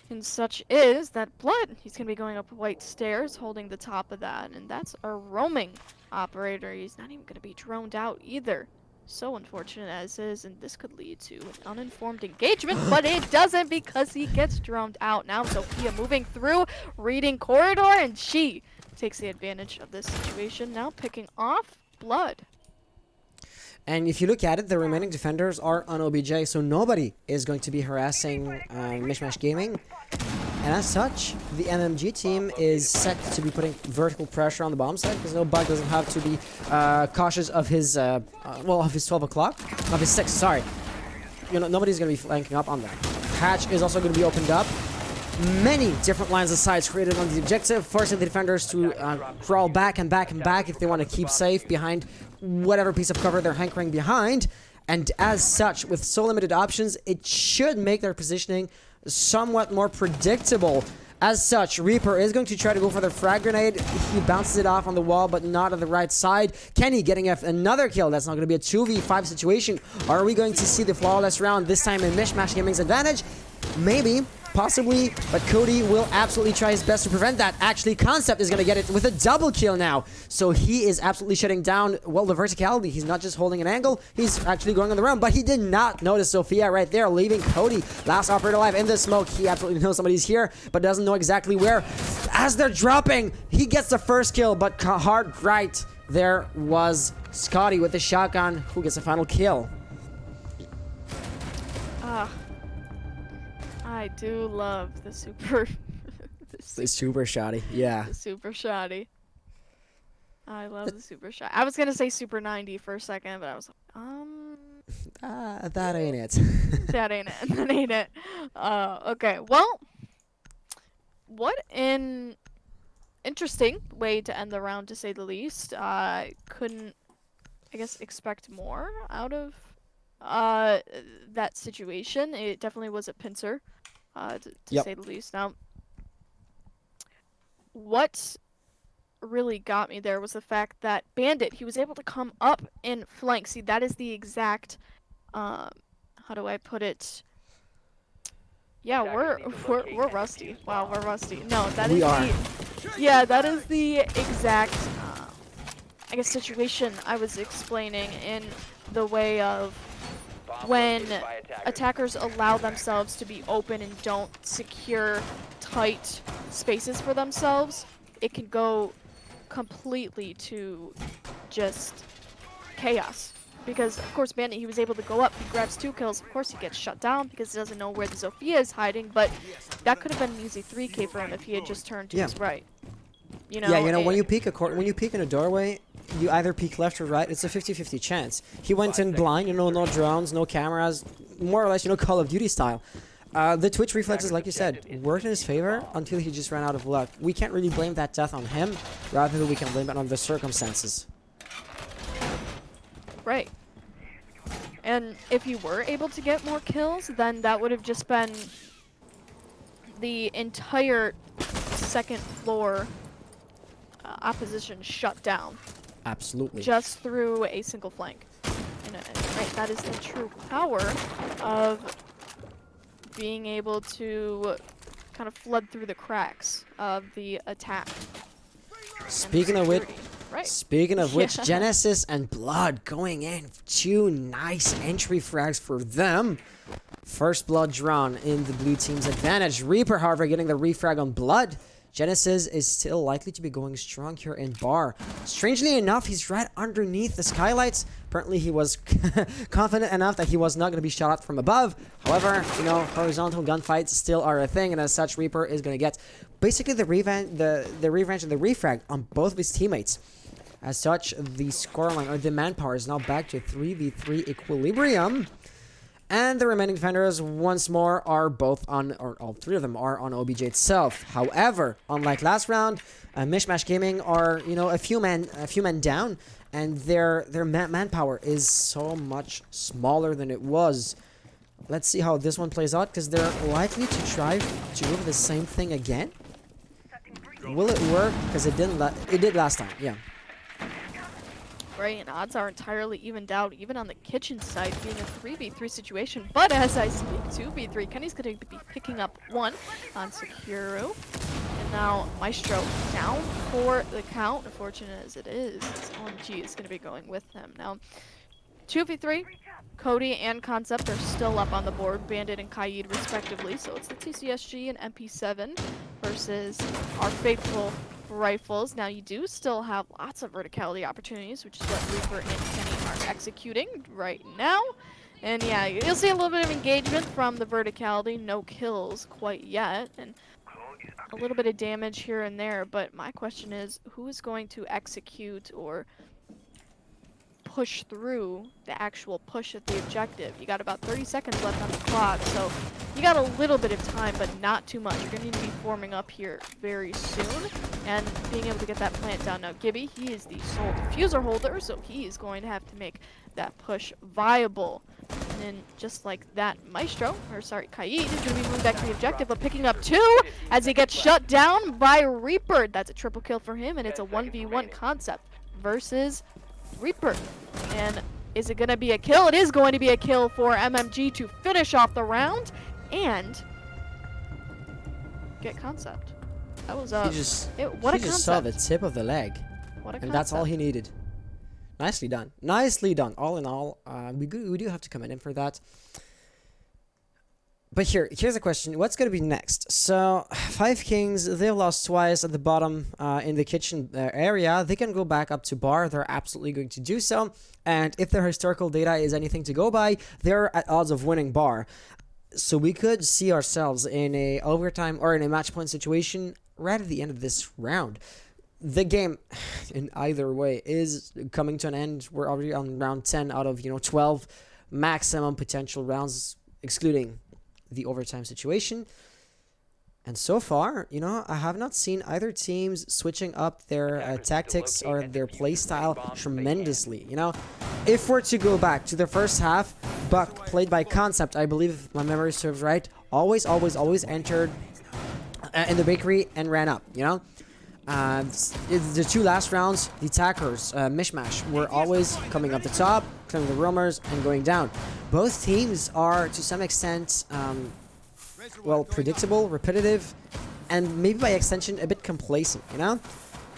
And such is that Blood. He's going to be going up white stairs, holding the top of that. And that's a roaming operator. He's not even going to be droned out either. So unfortunate as is, and this could lead to an uninformed engagement, but it doesn't because he gets droned out. Now Sophia moving through, reading corridor, and she takes the advantage of this situation, now picking off Blood. And if you look at it, the remaining defenders are on OBJ, so nobody is going to be harassing MishMash Gaming. And as such, the MMG team is set to be putting vertical pressure on the bomb side, because no Bug doesn't have to be cautious of his, of his 12 o'clock, of his 6, sorry. You know, nobody's going to be flanking up on that. Hatch is also going to be opened up. Many different lines of sights created on the objective, forcing the defenders to crawl back and back and back if they want to keep safe behind whatever piece of cover they're hankering behind. And as such, with so limited options, it should make their positioning somewhat more predictable. As such, Reaper is going to try to go for the frag grenade. He bounces it off on the wall, but not on the right side. Kenny getting another kill. That's not going to be a 2v5 situation. Are we going to see the flawless round this time in MishMash Gaming's advantage? Maybe. Possibly, but Cody will absolutely try his best to prevent that. Actually, Concept is going to get it with a double kill now. So he is absolutely shutting down, well, the verticality. He's not just holding an angle, he's actually going on the run, but he did not notice Sophia right there, leaving Cody. Last operator alive in the smoke. He absolutely knows somebody's here, but doesn't know exactly where. As they're dropping, he gets the first kill, but hard right there was Scotty with the shotgun, who gets the final kill. I do love the super... the super shoddy, yeah. The super shoddy. I love the super shoddy. I was going to say super 90 for a second, but I was like, that ain't it. That ain't it. That ain't it. Okay, well, what an interesting way to end the round, to say the least. Couldn't, I guess, expect more out of that situation. It definitely was a pincer, to say the least. Now, what really got me there was the fact that Bandit, he was able to come up and flank. See, that is the exact, how do I put it? Yeah, we're rusty. Wow, we're rusty. No, that is that is the exact, I guess, situation I was explaining, in the way of when attackers allow themselves to be open and don't secure tight spaces for themselves, it can go completely to just chaos. Because, of course, Bandit, he was able to go up, he grabs 2 kills, of course he gets shut down because he doesn't know where the Sophia is hiding, but that could have been an easy 3K for him if he had just turned to his right. You know, when you peek in a doorway, you either peek left or right. It's a 50-50 chance. He went in blind, no drones, no cameras, more or less, Call of Duty style. The Twitch reflexes, like you said, worked in his favor until he just ran out of luck. We can't really blame that death on him, rather than we can blame it on the circumstances. Right. And if you were able to get more kills, then that would have just been the entire second floor opposition shut down. Absolutely. Just through a single flank. And, right, that is the true power of being able to kind of flood through the cracks of the attack. Speaking of which, Genesis and Blood going in. 2 nice entry frags for them. First blood drawn in the blue team's advantage. Reaper, however, getting the refrag on Blood. Genesis is still likely to be going strong here in bar. Strangely enough, he's right underneath the skylights. Apparently, he was confident enough that he was not going to be shot at from above. However, you know, horizontal gunfights still are a thing, and as such, Reaper is going to get basically the revenge and the refrag on both of his teammates. As such, the scoreline or the manpower is now back to 3v3 equilibrium. And the remaining defenders, once more, are both on, or all 3 of them are on OBJ itself. However, unlike last round, MishMash Gaming are, you know, a few men down, and their manpower is so much smaller than it was. Let's see how this one plays out, because they're likely to try to do the same thing again. Will it work? Because it did last time. Yeah. Right, and odds are entirely evened out, even on the kitchen side, being a 3v3 situation. But as I speak, 2v3, Kenny's going to be picking up 1 on Sekiro. And now Maestro down for the count. Unfortunate as it is, OMG is going to be going with him. Now, 2v3, Cody and Concept are still up on the board, Bandit and Kaid respectively. So it's the TCSG and MP7 versus our faithful rifles. Now you do still have lots of verticality opportunities, which is what Reaper and Kenny are executing right now. And yeah, you'll see a little bit of engagement from the verticality, no kills quite yet, and a little bit of damage here and there. But my question is, who is going to execute or push through the actual push at the objective? You got about 30 seconds left on the clock, so you got a little bit of time, but not too much. You're going to need to be forming up here very soon and being able to get that plant down. Now, Gibby, he is the sole diffuser holder, so he is going to have to make that push viable. And then, just like that, Kaid is going to be moving back to the objective, but picking up 2 as he gets shut down by Reaper. That's a triple kill for him, and it's a 1v1 Concept versus Reaper. And is it going to be a kill? It is going to be a kill for MMG to finish off the round and get Concept. That was he just saw the tip of the leg, and that's all he needed. Nicely done. Nicely done. All in all, we do have to come in for that. But here's a question. What's going to be next? So, 5 Kings, they've lost twice at the bottom in the kitchen area. They can go back up to bar. They're absolutely going to do so. And if their historical data is anything to go by, they're at odds of winning bar. So we could see ourselves in a overtime or in a match point situation right at the end of this round. The game, in either way, is coming to an end. We're already on round 10 out of 12 maximum potential rounds, excluding the overtime situation. And so far, I have not seen either teams switching up their tactics or their play style tremendously. If we're to go back to the first half, Buck, played by Concept, I believe if my memory serves right, always entered in the bakery and ran up. The 2 last rounds, the attackers, MishMash, were always coming up the top, clearing the roamers, and going down. Both teams are, to some extent, predictable, repetitive, and maybe by extension, a bit complacent,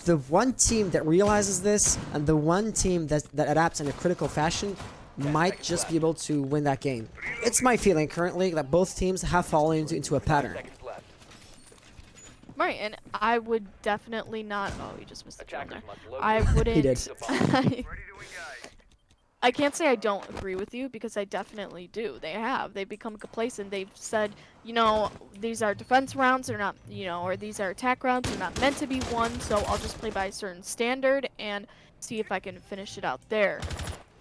The one team that realizes this, and the one team that adapts in a critical fashion, might just be able to win that game. It's my feeling currently that both teams have fallen into a pattern. Right, and I would definitely not... Oh, you just missed the jump there. I wouldn't... He did. I can't say I don't agree with you, because I definitely do. They've become complacent. They've said, these are defense rounds, they're not, or these are attack rounds, they're not meant to be won, so I'll just play by a certain standard and see if I can finish it out there.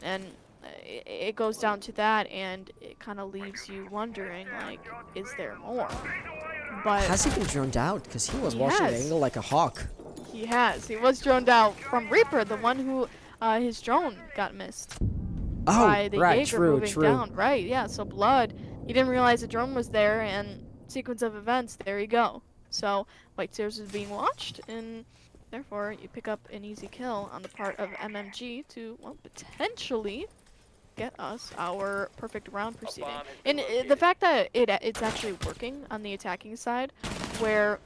And it goes down to that, and it kind of leaves you wondering, is there more? But has he been droned out? Because he was watching the angle like a hawk. He has. He was droned out from Reaper, the one who his drone got missed. by the Jaeger moving down. Right, yeah, so Blood, he didn't realize the drone was there, and sequence of events, there you go. So White Stairs is being watched, and therefore you pick up an easy kill on the part of MMG to, well, potentially get us our perfect round proceeding. And the fact that it's actually working on the attacking side, where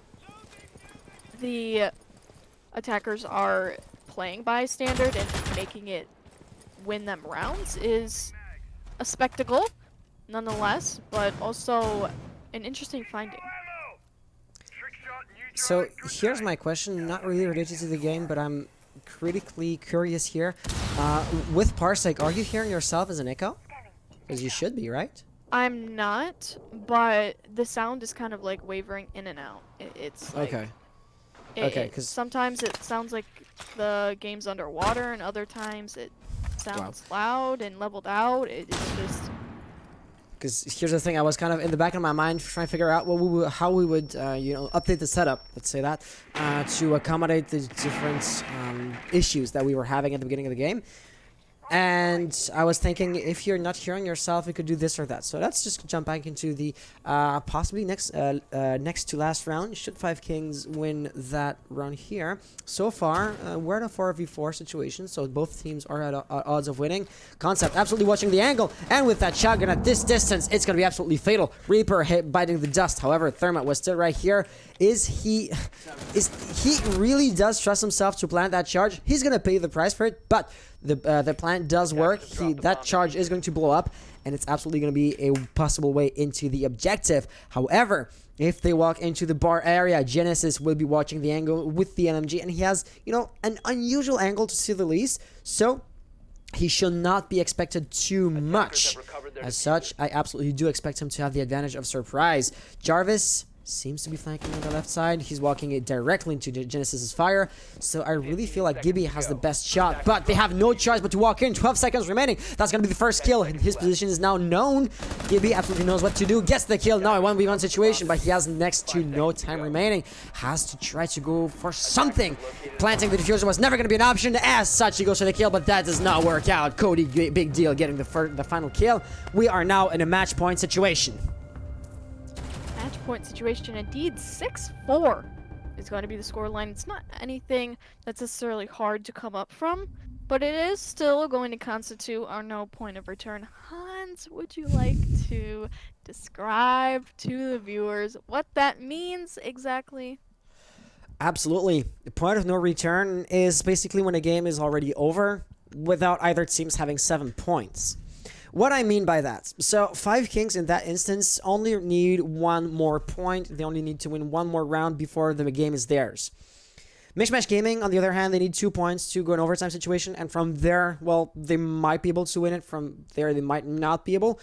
the attackers are playing by standard and making it win them rounds, is a spectacle nonetheless, but also an interesting finding. So here's my question, not really related to the game, but I'm critically curious here. With Parsec, are you hearing yourself as an echo? Because you should be, right? I'm not, but the sound is kind of like wavering in and out. It's like, okay. Because sometimes it sounds like the game's underwater, and other times it sounds loud and leveled out. It's just... Because here's the thing, I was kind of in the back of my mind trying to figure out how we would, you know, update the setup, let's say that, to accommodate the different issues that we were having at the beginning of the game. And I was thinking, if you're not hearing yourself, we could do this or that. So let's just jump back into the possibly next to last round. Should 5 Kings win that round here? So far, we're in a 4v4 situation, so both teams are at odds of winning. Concept absolutely watching the angle, and with that shotgun at this distance, it's going to be absolutely fatal. Reaper biting the dust. However, Thermite was still right here. He really does trust himself to plant that charge. He's going to pay the price for it, but the plant does work. That charge is going to blow up, and it's absolutely going to be a possible way into the objective. However, if they walk into the bar area, Genesis will be watching the angle with the LMG, and he has, you know, an unusual angle to say the least. So he should not be expected too much. As such, I absolutely do expect him to have the advantage of surprise. Jarvis seems to be flanking on the left side. He's walking it directly into Genesis's fire. So I really feel like Gibby has the best shot, but they have no choice but to walk in. 12 seconds remaining. That's going to be the first kill. His position is now known. Gibby absolutely knows what to do. Gets the kill. Now a 1v1 situation, but he has next to no time remaining. Has to try to go for something. Planting the diffuser was never going to be an option. As such, he goes for the kill, but that does not work out. Cody, big deal, getting the final kill. We are now in a match point situation. Point situation indeed. 6-4 is going to be the scoreline. It's not anything that's necessarily hard to come up from, but it is still going to constitute our no point of return. Hans, would you like to describe to the viewers what that means exactly? Absolutely. The point of no return is basically when a game is already over without either teams having 7 points. What I mean by that, so 5 Kings in that instance only need 1 more point. They only need to win 1 more round before the game is theirs. MishMash Gaming, on the other hand, they need 2 points to go in overtime situation, and from there, well, they might be able to win it. From there, they might not be able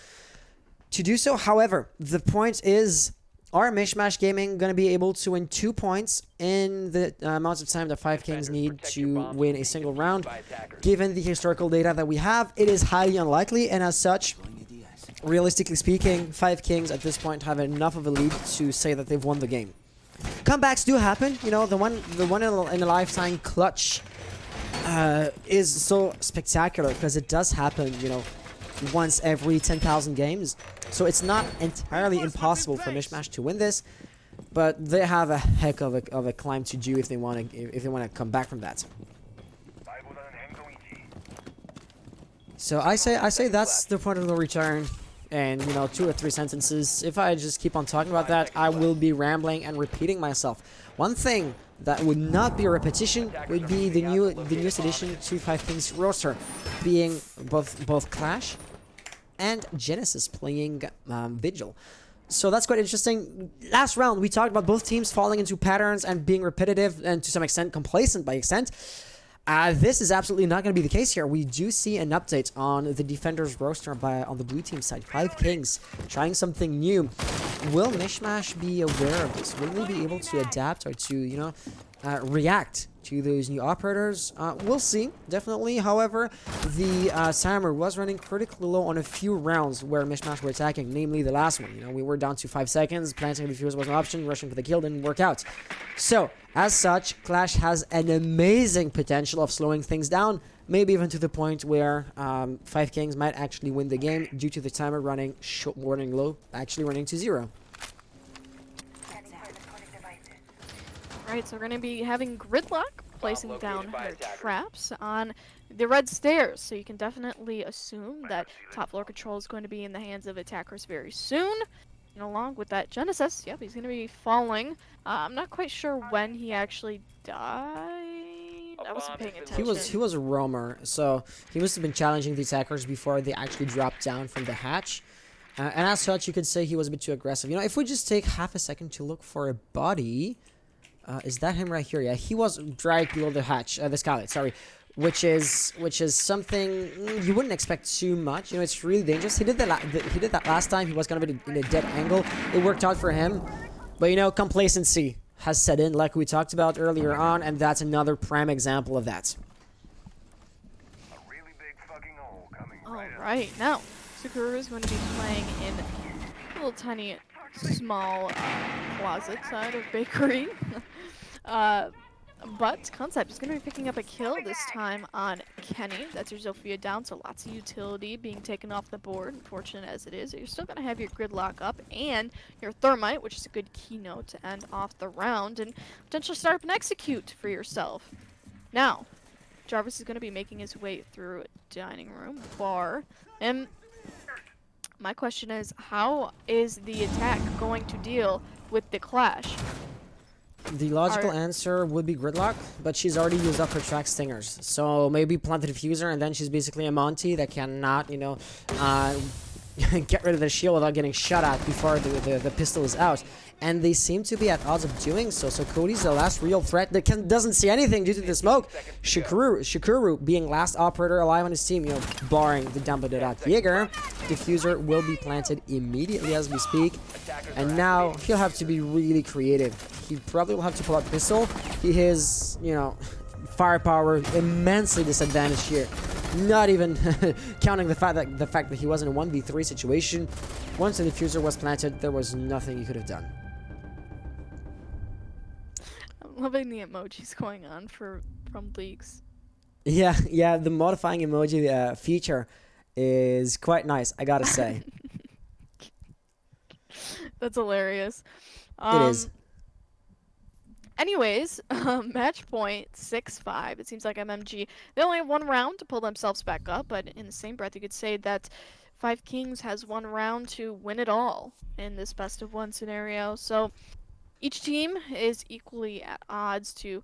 to do so. However, the point is, are MishMash Gaming going to be able to win 2 points in the amount of time that 5 Kings need to win a single round? Given the historical data that we have, it is highly unlikely, and as such, realistically speaking, 5 Kings at this point have enough of a lead to say that they've won the game. Comebacks do happen, you know, the one in a lifetime clutch is so spectacular because it does happen, you know, once every 10,000 games. So it's not entirely impossible for MishMash to win this, but they have a heck of a climb to do if they want to come back from that. So I say that's the point of no return, and you know, 2 or 3 sentences. If I just keep on talking about that, I will be rambling and repeating myself. One thing that would not be a repetition would be the newest addition to 5 Kings roster, being both Clash and Genesis playing Vigil. So that's quite interesting. Last round, we talked about both teams falling into patterns and being repetitive and to some extent complacent by extent. This is absolutely not going to be the case here. We do see an update on the Defenders roster on the blue team side. 5 Kings trying something new. Will MishMash be aware of this? Will they be able to adapt or to, you know, react to those new operators. We'll see, definitely. However, the timer was running critically low on a few rounds where MishMash were attacking, namely the last one. You know, we were down to 5 seconds, planting the fuse was an option, rushing for the kill didn't work out. So, as such, Clash has an amazing potential of slowing things down, maybe even to the point where 5 Kings might actually win the game due to the timer running low, actually running to 0. Right, so we're going to be having Gridlock placing down her traps on the red stairs. So you can definitely assume that top floor control is going to be in the hands of attackers very soon. And along with that, Genesis, yep, he's going to be falling. I'm not quite sure when he actually died. I wasn't paying attention. He was a roamer, so he must have been challenging the attackers before they actually dropped down from the hatch. And as such, you could say he was a bit too aggressive. You know, if we just take half a second to look for a body... is that him right here? Yeah, he was right below the hatch, the skylight, sorry. Which is something you wouldn't expect too much. You know, it's really dangerous. He did that last time. He was kind of in a dead angle. It worked out for him. But, you know, complacency has set in, like we talked about earlier on, and that's another prime example of that. A really big fucking hole coming right, now, Sakura is going to be playing in a little tiny, small closet side of bakery. But Concept is going to be picking up a kill this time on Kenny. That's your Zofia down, so lots of utility being taken off the board, unfortunate as it is. You're still going to have your Gridlock up and your Thermite, which is a good keynote to end off the round, and potentially start up an execute for yourself. Now, Jarvis is going to be making his way through dining room, bar, and my question is, how is the attack going to deal with the Clash? The logical answer would be Gridlock, but she's already used up her track stingers. So maybe plant the diffuser, and then she's basically a Monty that cannot, you know, get rid of the shield without getting shot at before the pistol is out. And they seem to be at odds of doing so. So Cody's the last real threat that doesn't see anything due to the smoke. Shikuru being last operator alive on his team, you know, barring the Dumbledore Jaeger. Diffuser will be planted immediately as we speak. And now he'll have to be really creative. He probably will have to pull out pistol. He is, you know, firepower immensely disadvantaged here. Not even counting the fact that he was in a 1v3 situation. Once the diffuser was planted, there was nothing he could have done. I'm loving the emojis going on from leaks. Yeah, the modifying emoji feature is quite nice, I gotta say. That's hilarious. It is. Anyways, match point 6-5. It seems like MMG, they only have one round to pull themselves back up, but in the same breath, you could say that 5 Kings has one round to win it all in this best of one scenario. So each team is equally at odds to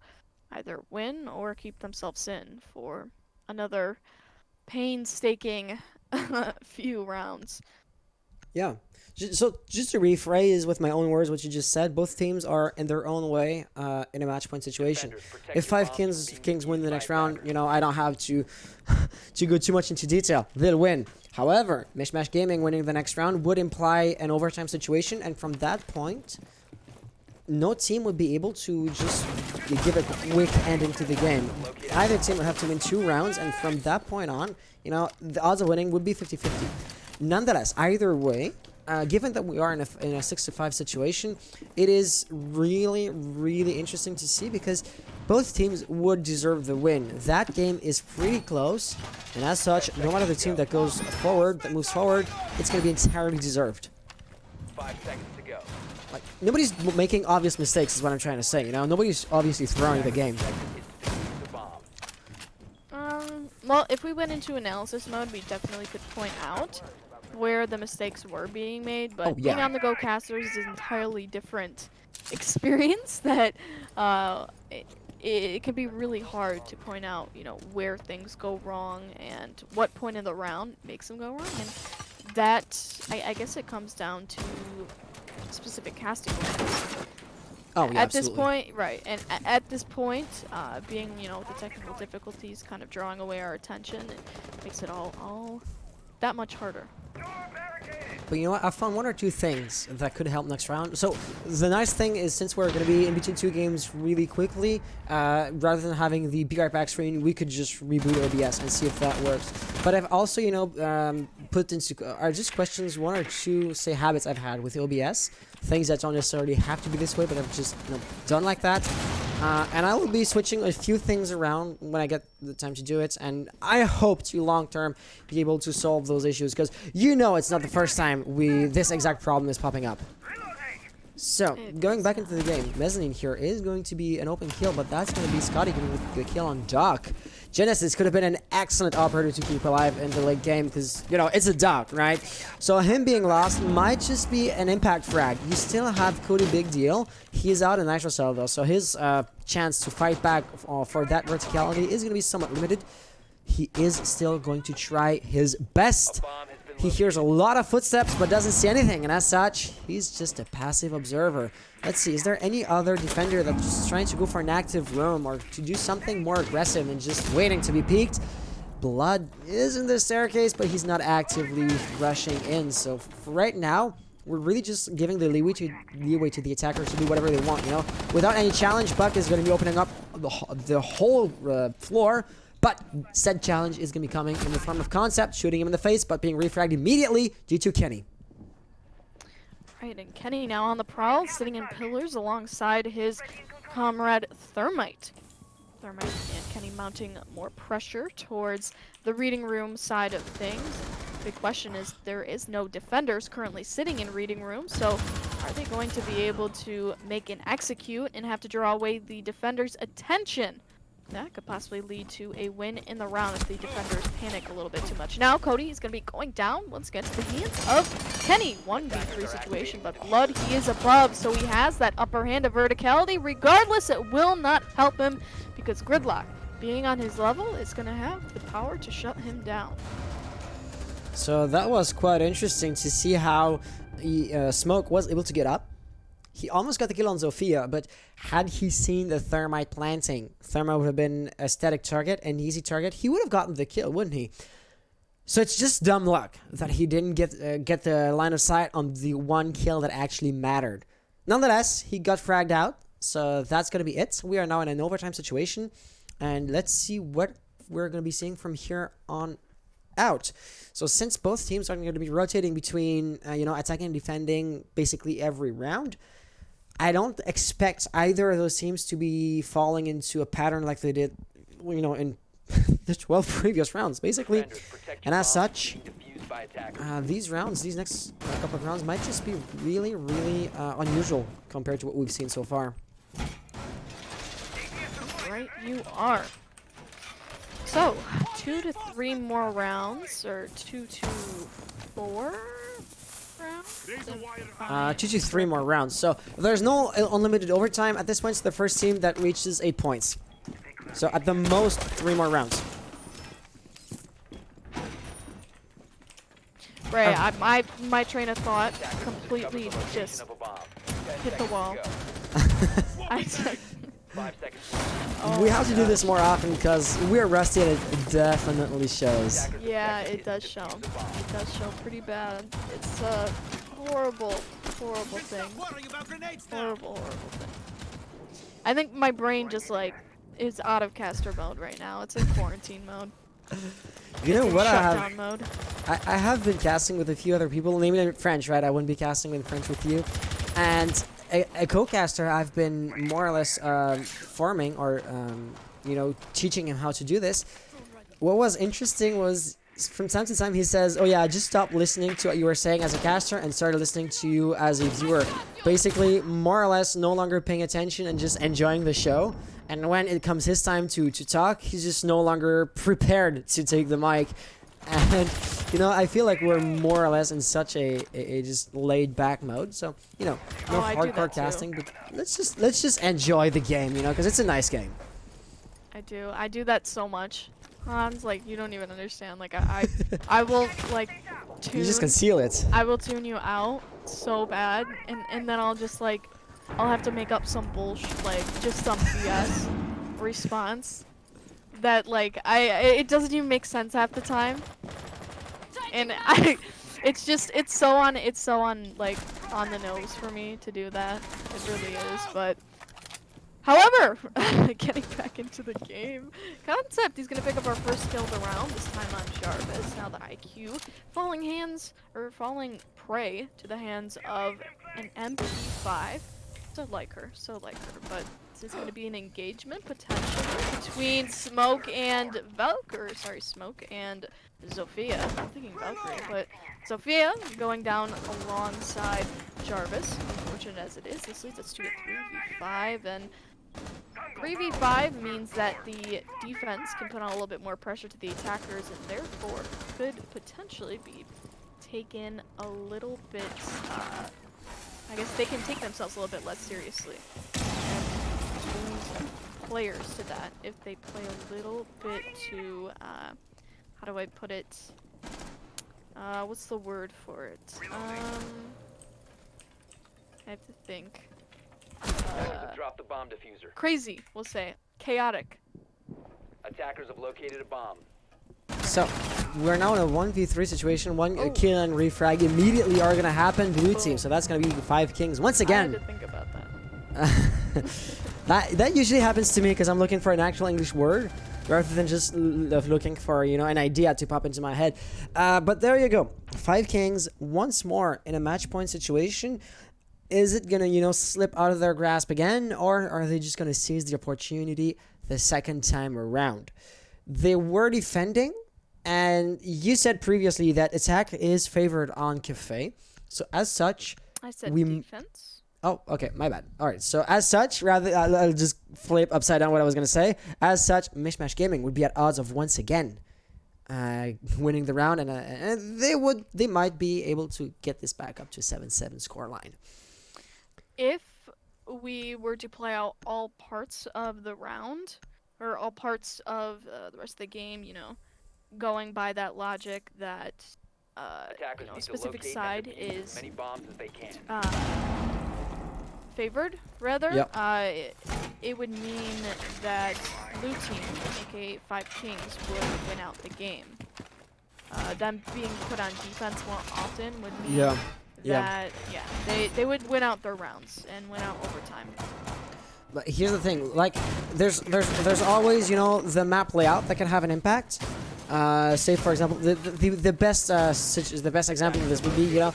either win or keep themselves in for another painstaking few rounds. Yeah. So just to rephrase with my own words what you just said, both teams are in their own way in a match point situation. If 5 Kings win the next round, you know, I don't have to go too much into detail. They'll win. However, MishMash Gaming winning the next round would imply an overtime situation, and from that point, no team would be able to just give a quick ending to the game. Either team would have to win 2 rounds, and from that point on, you know, the odds of winning would be 50-50. Nonetheless, either way, given that we are in a 6-5 situation, it is really, really interesting to see because both teams would deserve the win. That game is pretty close, and as such, no matter the team that moves forward, it's going to be entirely deserved. 5 seconds to go. Like, nobody's making obvious mistakes is what I'm trying to say, you know? Nobody's obviously throwing the game. Well, if we went into analysis mode, we definitely could point out where the mistakes were being made, but being on the Go casters is an entirely different experience that it can be really hard to point out, you know, where things go wrong and what point in the round makes them go wrong, and that I guess it comes down to specific casting plans. Oh, yeah, at this point, right, and at this point, being, you know, the technical difficulties kind of drawing away our attention, it makes it all that much harder. Door barricaded. But you know what? I found one or two things that could help next round. So the nice thing is, since we're going to be in between 2 games really quickly, rather than having the be right back screen, we could just reboot OBS and see if that works. But I've also, you know, put into are just questions 1 or 2, say, habits I've had with OBS. Things that don't necessarily have to be this way, but I've just, you know, done like that. And I will be switching a few things around when I get the time to do it. And I hope to long-term be able to solve those issues, because you know it's not the first time this exact problem is popping up. So, going back into the game, Mezzanine here is going to be an open kill, but that's going to be Scotty getting the kill on Doc. Genesis could have been an excellent operator to keep alive in the late game, because, you know, it's a Doc, right? So him being lost might just be an impact frag. You still have Cody Big Deal. He's out in Nitro Cell, though, so his chance to fight back for that verticality is going to be somewhat limited. He is still going to try his best. He hears a lot of footsteps but doesn't see anything, and as such, he's just a passive observer. Let's see, is there any other defender that's just trying to go for an active roam or to do something more aggressive than just waiting to be peeked? Blood is in the staircase, but he's not actively rushing in. So for right now, we're really just giving the leeway to the attackers to do whatever they want, you know? Without any challenge, Buck is going to be opening up the whole floor. But said challenge is going to be coming in the form of Concept, shooting him in the face, but being refragged immediately due to Kenny. Right, and Kenny now on the prowl, sitting in pillars alongside his comrade Thermite. Thermite and Kenny mounting more pressure towards the reading room side of things. Big question is, there is no defenders currently sitting in reading room, so are they going to be able to make an execute and have to draw away the defenders' attention? That could possibly lead to a win in the round if the defenders panic a little bit too much. Now Cody is going to be going down once again to the hands of Kenny. 1v3 situation, but Blood, he is above, so he has that upper hand of verticality. Regardless, it will not help him because Gridlock, being on his level, is going to have the power to shut him down. So that was quite interesting to see how Smoke was able to get up. He almost got the kill on Zofia, but had he seen the Thermite planting, Thermite would have been a static target, an easy target. He would have gotten the kill, wouldn't he? So it's just dumb luck that he didn't get the line of sight on the one kill that actually mattered. Nonetheless, he got fragged out, so that's going to be it. We are now in an overtime situation, and let's see what we're going to be seeing from here on out. So since both teams are going to be rotating between, you know, attacking and defending basically every round, I don't expect either of those teams to be falling into a pattern like they did, you know, in the 12 previous rounds, basically. And as such, these next couple of rounds might just be really, really unusual compared to what we've seen so far. Right, you are. So, 2 to 3 more rounds, or 2 to 4 rounds? 2 to 3 more rounds. So, there's no unlimited overtime. At this point, it's the first team that reaches 8 points. So, at the most, 3 more rounds. Right, my train of thought completely just hit the wall. We have to do this more often because we're rusty and it definitely shows. Yeah, it does show. It does show pretty bad. It's a horrible, horrible thing. Horrible, horrible thing. I think my brain just like is out of caster mode right now. It's in quarantine mode. You know what? Shutdown mode. I have been casting with a few other people, namely in French, right? I wouldn't be casting in French with you. And a co-caster I've been more or less forming or, you know, teaching him how to do this. What was interesting was from time to time he says, oh yeah, I just stopped listening to what you were saying as a caster and started listening to you as a viewer. Basically, more or less no longer paying attention and just enjoying the show. And when it comes his time to talk, he's just no longer prepared to take the mic. And, you know, I feel like we're more or less in such a just laid back mode. So, you know, no hardcore casting, but let's just enjoy the game, you know, because it's a nice game. I do that so much. Hans, like, you don't even understand. Like, I will, like, tune... You just conceal it. I will tune you out so bad, and then I'll just, like, I'll have to make up some bullshit, like, just some BS response that, like, it doesn't even make sense half the time. And it's so on like on the nose for me to do that. It really is, but however, getting back into the game, Concept, he's gonna pick up our first kill of the round, this time on Jarvis. Now the IQ falling prey to the hands of an MP5. So like her, but this is gonna be an engagement potentially between Smoke and Smoke and Zofia. I'm thinking Valkyrie, but Zofia going down alongside Jarvis. Unfortunate as it is, this leads us to a 3v5, and 3v5 means that the defense can put on a little bit more pressure to the attackers, and therefore could potentially be taken a little bit, I guess they can take themselves a little bit less seriously. And lose players to that if they play a little bit too, how do I put it? What's the word for it? I have to think. Drop the bomb diffuser. Crazy, we'll say. Chaotic. Attackers have located a bomb. So, we're now in a 1v3 situation. One kill and refrag immediately are going to happen. Blue team, so that's going to be 5 kings once again. I had to think about that. That usually happens to me because I'm looking for an actual English word rather than just looking for, you know, an idea to pop into my head. But there you go. 5 kings once more in a match point situation. Is it going to, you know, slip out of their grasp again, or are they just going to seize the opportunity the second time around? They were defending, and you said previously that attack is favored on Kafe. So as such, I said defense. Oh, okay, my bad. All right, so as such, rather, I'll just flip upside down what I was going to say. As such, MishMash Gaming would be at odds of once again winning the round, and they might be able to get this back up to 7-7 scoreline. If we were to play out all parts of the round, or all parts of the rest of the game, you know, going by that logic that you know, a specific side is many bombs as they can. Favored, rather, yep. It would mean that blue team, aka 5 Kings, would win out the game. Them being put on defense more often would mean that they would win out their rounds and win out overtime. But here's the thing, like there's always, you know, the map layout that can have an impact. Say for example, the best example of this would be, you know,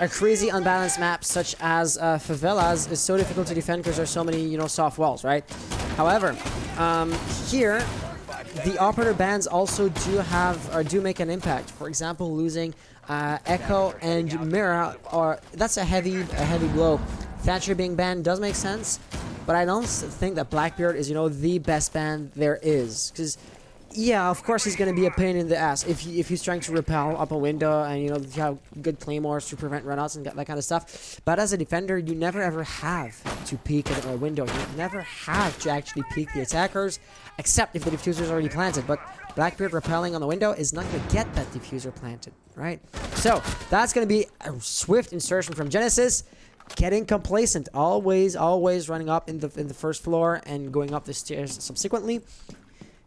a crazy unbalanced map such as Favelas is so difficult to defend because there's so many, you know, soft walls, right? However, here the operator bans also do make an impact. For example, losing Echo and Mira, or that's a heavy blow. Thatcher being banned does make sense, but I don't think that Blackbeard is, you know, the best ban there is. Because, yeah, of course he's going to be a pain in the ass if he's trying to repel up a window and, you know, you have good claymores to prevent runouts and that kind of stuff. But as a defender, you never ever have to peek at a window. You never have to actually peek the attackers, except if the diffuser is already planted. But Blackbeard repelling on the window is not going to get that diffuser planted, right? So that's going to be a swift insertion from Genesis. Getting complacent, always running up in the first floor and going up the stairs subsequently.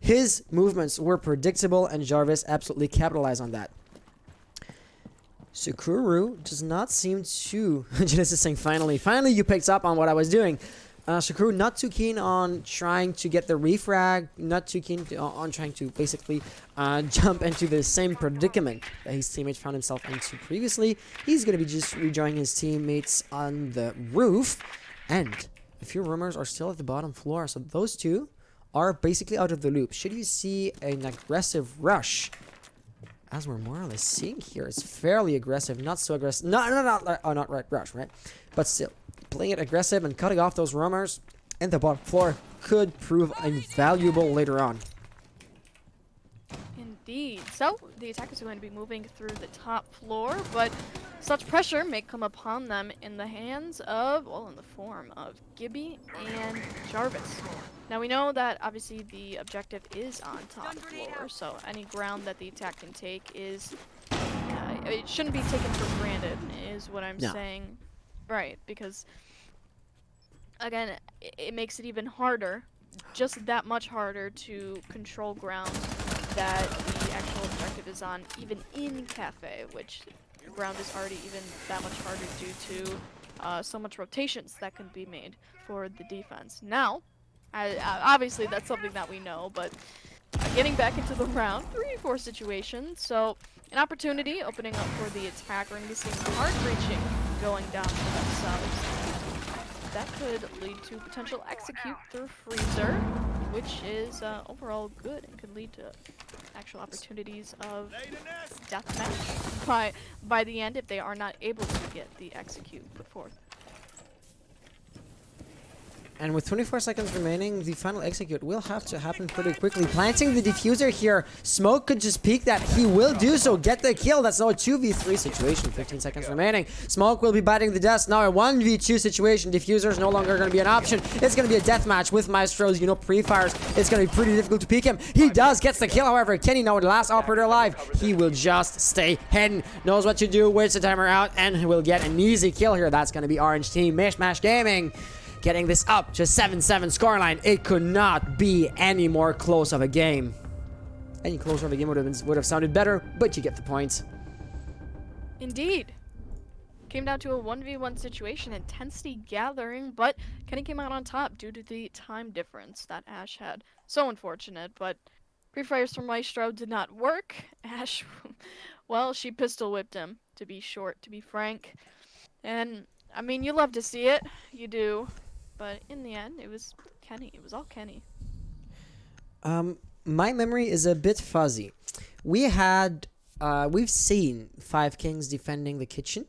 His movements were predictable, and Jarvis absolutely capitalized on that. Sakuru does not seem to... Genesis saying, finally you picked up on what I was doing. Sakuru not too keen on trying to get the refrag, not too keen on trying to basically jump into the same predicament that his teammate found himself into previously. He's going to be just rejoining his teammates on the roof, and a few rumors are still at the bottom floor, so those two are basically out of the loop. Should you see an aggressive rush, as we're more or less seeing here, it's fairly aggressive, not so aggressive, not right rush, right? But still, playing it aggressive and cutting off those roamers in the bottom floor could prove invaluable later on. Indeed. So, the attackers are going to be moving through the top floor, but such pressure may come upon them in the hands of, well, in the form of Gibby and Jarvis. Now, we know that, obviously, the objective is on top floor, so any ground that the attack can take is... it shouldn't be taken for granted, is what I'm saying. Right, because, again, it makes it even harder, just that much harder to control ground that the actual objective is on, even in Kafe, which the ground is already even that much harder due to so much rotations that can be made for the defense. Now, obviously that's something that we know, but getting back into the round 3-4 situation, so an opportunity opening up for the attacker and seeing hard breaching going down for themselves. That could lead to potential execute through freezer, which is overall good and could lead to actual opportunities of deathmatch by the end if they are not able to get the execute put forth. And with 24 seconds remaining, the final execute will have to happen pretty quickly. Planting the diffuser here. Smoke could just peek that. He will do so. Get the kill. That's now a 2v3 situation. 15 seconds remaining. Smoke will be biting the dust. Now a 1v2 situation. Diffuser is no longer going to be an option. It's going to be a deathmatch with Maestro's, pre-fires. It's going to be pretty difficult to peek him. He does. Gets the kill, however. Kenny, now the last operator alive. He will just stay hidden. Knows what to do. Waits the timer out. And will get an easy kill here. That's going to be Orange Team. MishMash Gaming getting this up to 7-7 scoreline. It could not be any more close of a game. Any closer of a game would have sounded better, but you get the point. Indeed. Came down to a 1v1 situation, intensity gathering, but Kenny came out on top due to the time difference that Ash had. So unfortunate, but pre-fires from Maestro did not work. Ash, well, she pistol whipped him, to be short, to be frank. And, I mean, you love to see it. You do. But in the end, it was Kenny. It was all Kenny. My memory is a bit fuzzy. We've seen 5 Kings defending the kitchen,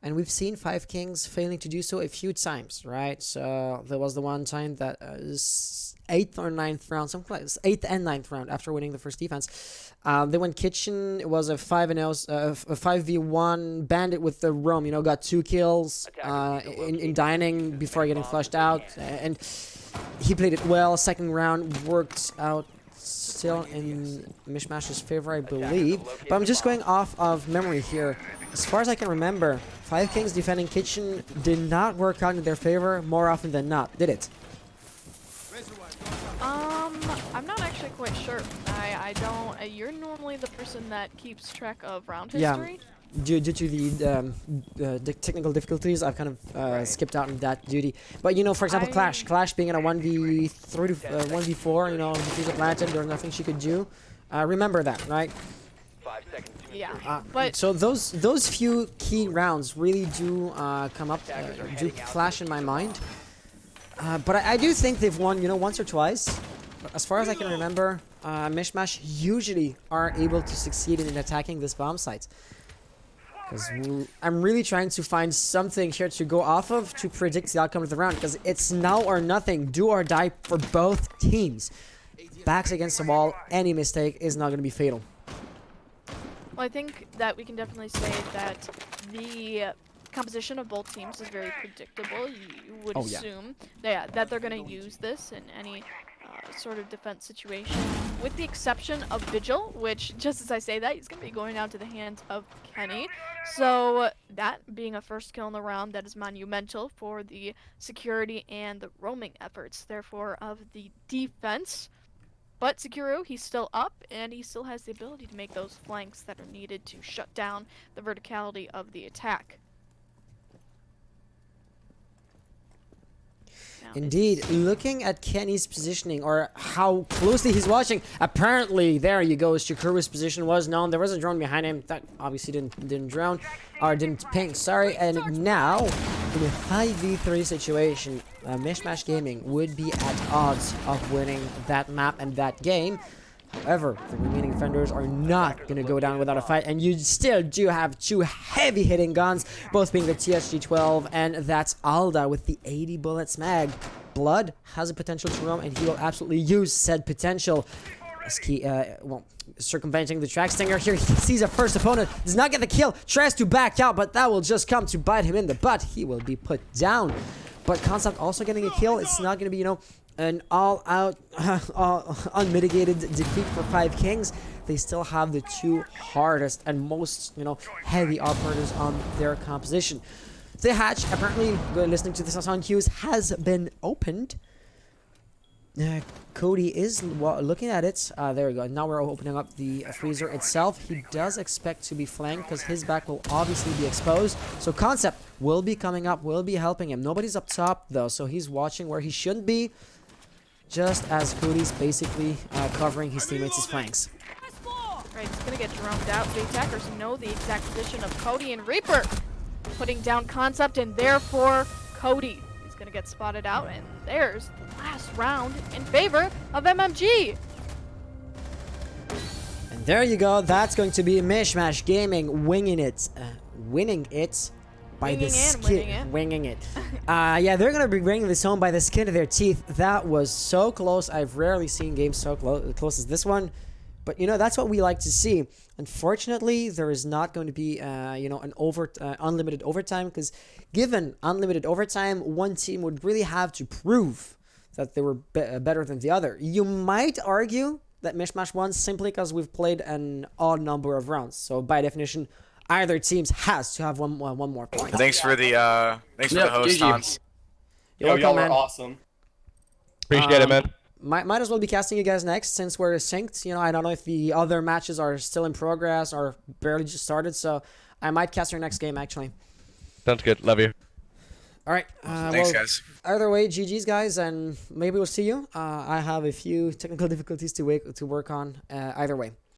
and we've seen 5 Kings failing to do so a few times, right? So there was the one time that was 8th or 9th round, something like this, 8th and 9th round after winning the first defense. They went kitchen. It was a 5v1 bandit with the roam. Got 2 kills in dining before getting flushed out, and he played it well. Second round worked out still in MishMash's favor, I believe. But I'm just going off of memory here. As far as I can remember, 5 Kings defending kitchen did not work out in their favor more often than not, did it? I'm not actually quite sure. I don't. You're normally the person that keeps track of round history. Yeah, due to the technical difficulties, I've kind of skipped out on that duty. But for example, Clash being in a 1v3 to 1v4, diffuser planted, there was nothing she could do. Remember that, right? 5 seconds. Yeah, but so those few key rounds really do come up, do flash in my mind. But I do think they've won, once or twice. But as far as I can remember, MishMash usually are able to succeed in attacking this bomb site. Because I'm really trying to find something here to go off of to predict the outcome of the round. Because it's now or nothing, do or die for both teams. Backs against the wall, any mistake is not going to be fatal. Well, I think that we can definitely say that the composition of both teams is very predictable. You would assume that they're going to use this in any sort of defense situation, with the exception of Vigil, which, just as I say that, he's going to be going out to the hands of Kenny. So that being a first kill in the round, that is monumental for the security and the roaming efforts, therefore, of the defense. But Sekiro, he's still up, and he still has the ability to make those flanks that are needed to shut down the verticality of the attack. Indeed, looking at Kenny's positioning, or how closely he's watching, apparently, there you go, Shikuru's position was known. There was a drone behind him that obviously didn't drone, or didn't ping, sorry. And now, in a 5v3 situation, MishMash Gaming would be at odds of winning that map and that game. However, the remaining defenders are not going to go down without a fight, and you still do have 2 heavy-hitting guns, both being the TSG-12, and that's Alda with the 80 bullets mag. Blood has a potential to roam, and he will absolutely use said potential. Circumventing the track stinger here, he sees a first opponent, does not get the kill, tries to back out, but that will just come to bite him in the butt. He will be put down. But Concept also getting a kill. It's not going to be, an all-out, unmitigated defeat for 5 Kings. They still have the 2 hardest and most, heavy operators on their composition. The hatch, apparently, listening to the sound cues, has been opened. Cody is looking at it. There we go. Now we're opening up the freezer itself. He does expect to be flanked because his back will obviously be exposed. So Concept will be coming up, will be helping him. Nobody's up top though, so he's watching where he shouldn't be. Just as Cody's basically covering his teammates' flanks. Right, he's gonna get droned out. The attackers know the exact position of Cody and Reaper. Putting down Concept and therefore Cody. He's gonna get spotted out and there's the last round in favor of MMG. And there you go. That's going to be MishMash Gaming winning it by the skin. Winging it. Yeah, they're gonna be bringing this home by the skin of their teeth. That was so close. I've rarely seen games so close as this one. But, you know, that's what we like to see. Unfortunately, there is not going to be, you know, an unlimited overtime. Because given unlimited overtime, one team would really have to prove that they were better than the other. You might argue that MishMash won simply because we've played an odd number of rounds. So, by definition, either teams has to have one more point. Thanks for the host, Hans. You're welcome, y'all man. were awesome. Appreciate it, man. Might as well be casting you guys next since we're synced. You know, I don't know if the other matches are still in progress or barely just started, so I might cast your next game actually. Sounds good. Love you. All right. Thanks, guys. Either way, GG's guys, and maybe we'll see you. I have a few technical difficulties to work on. Either way.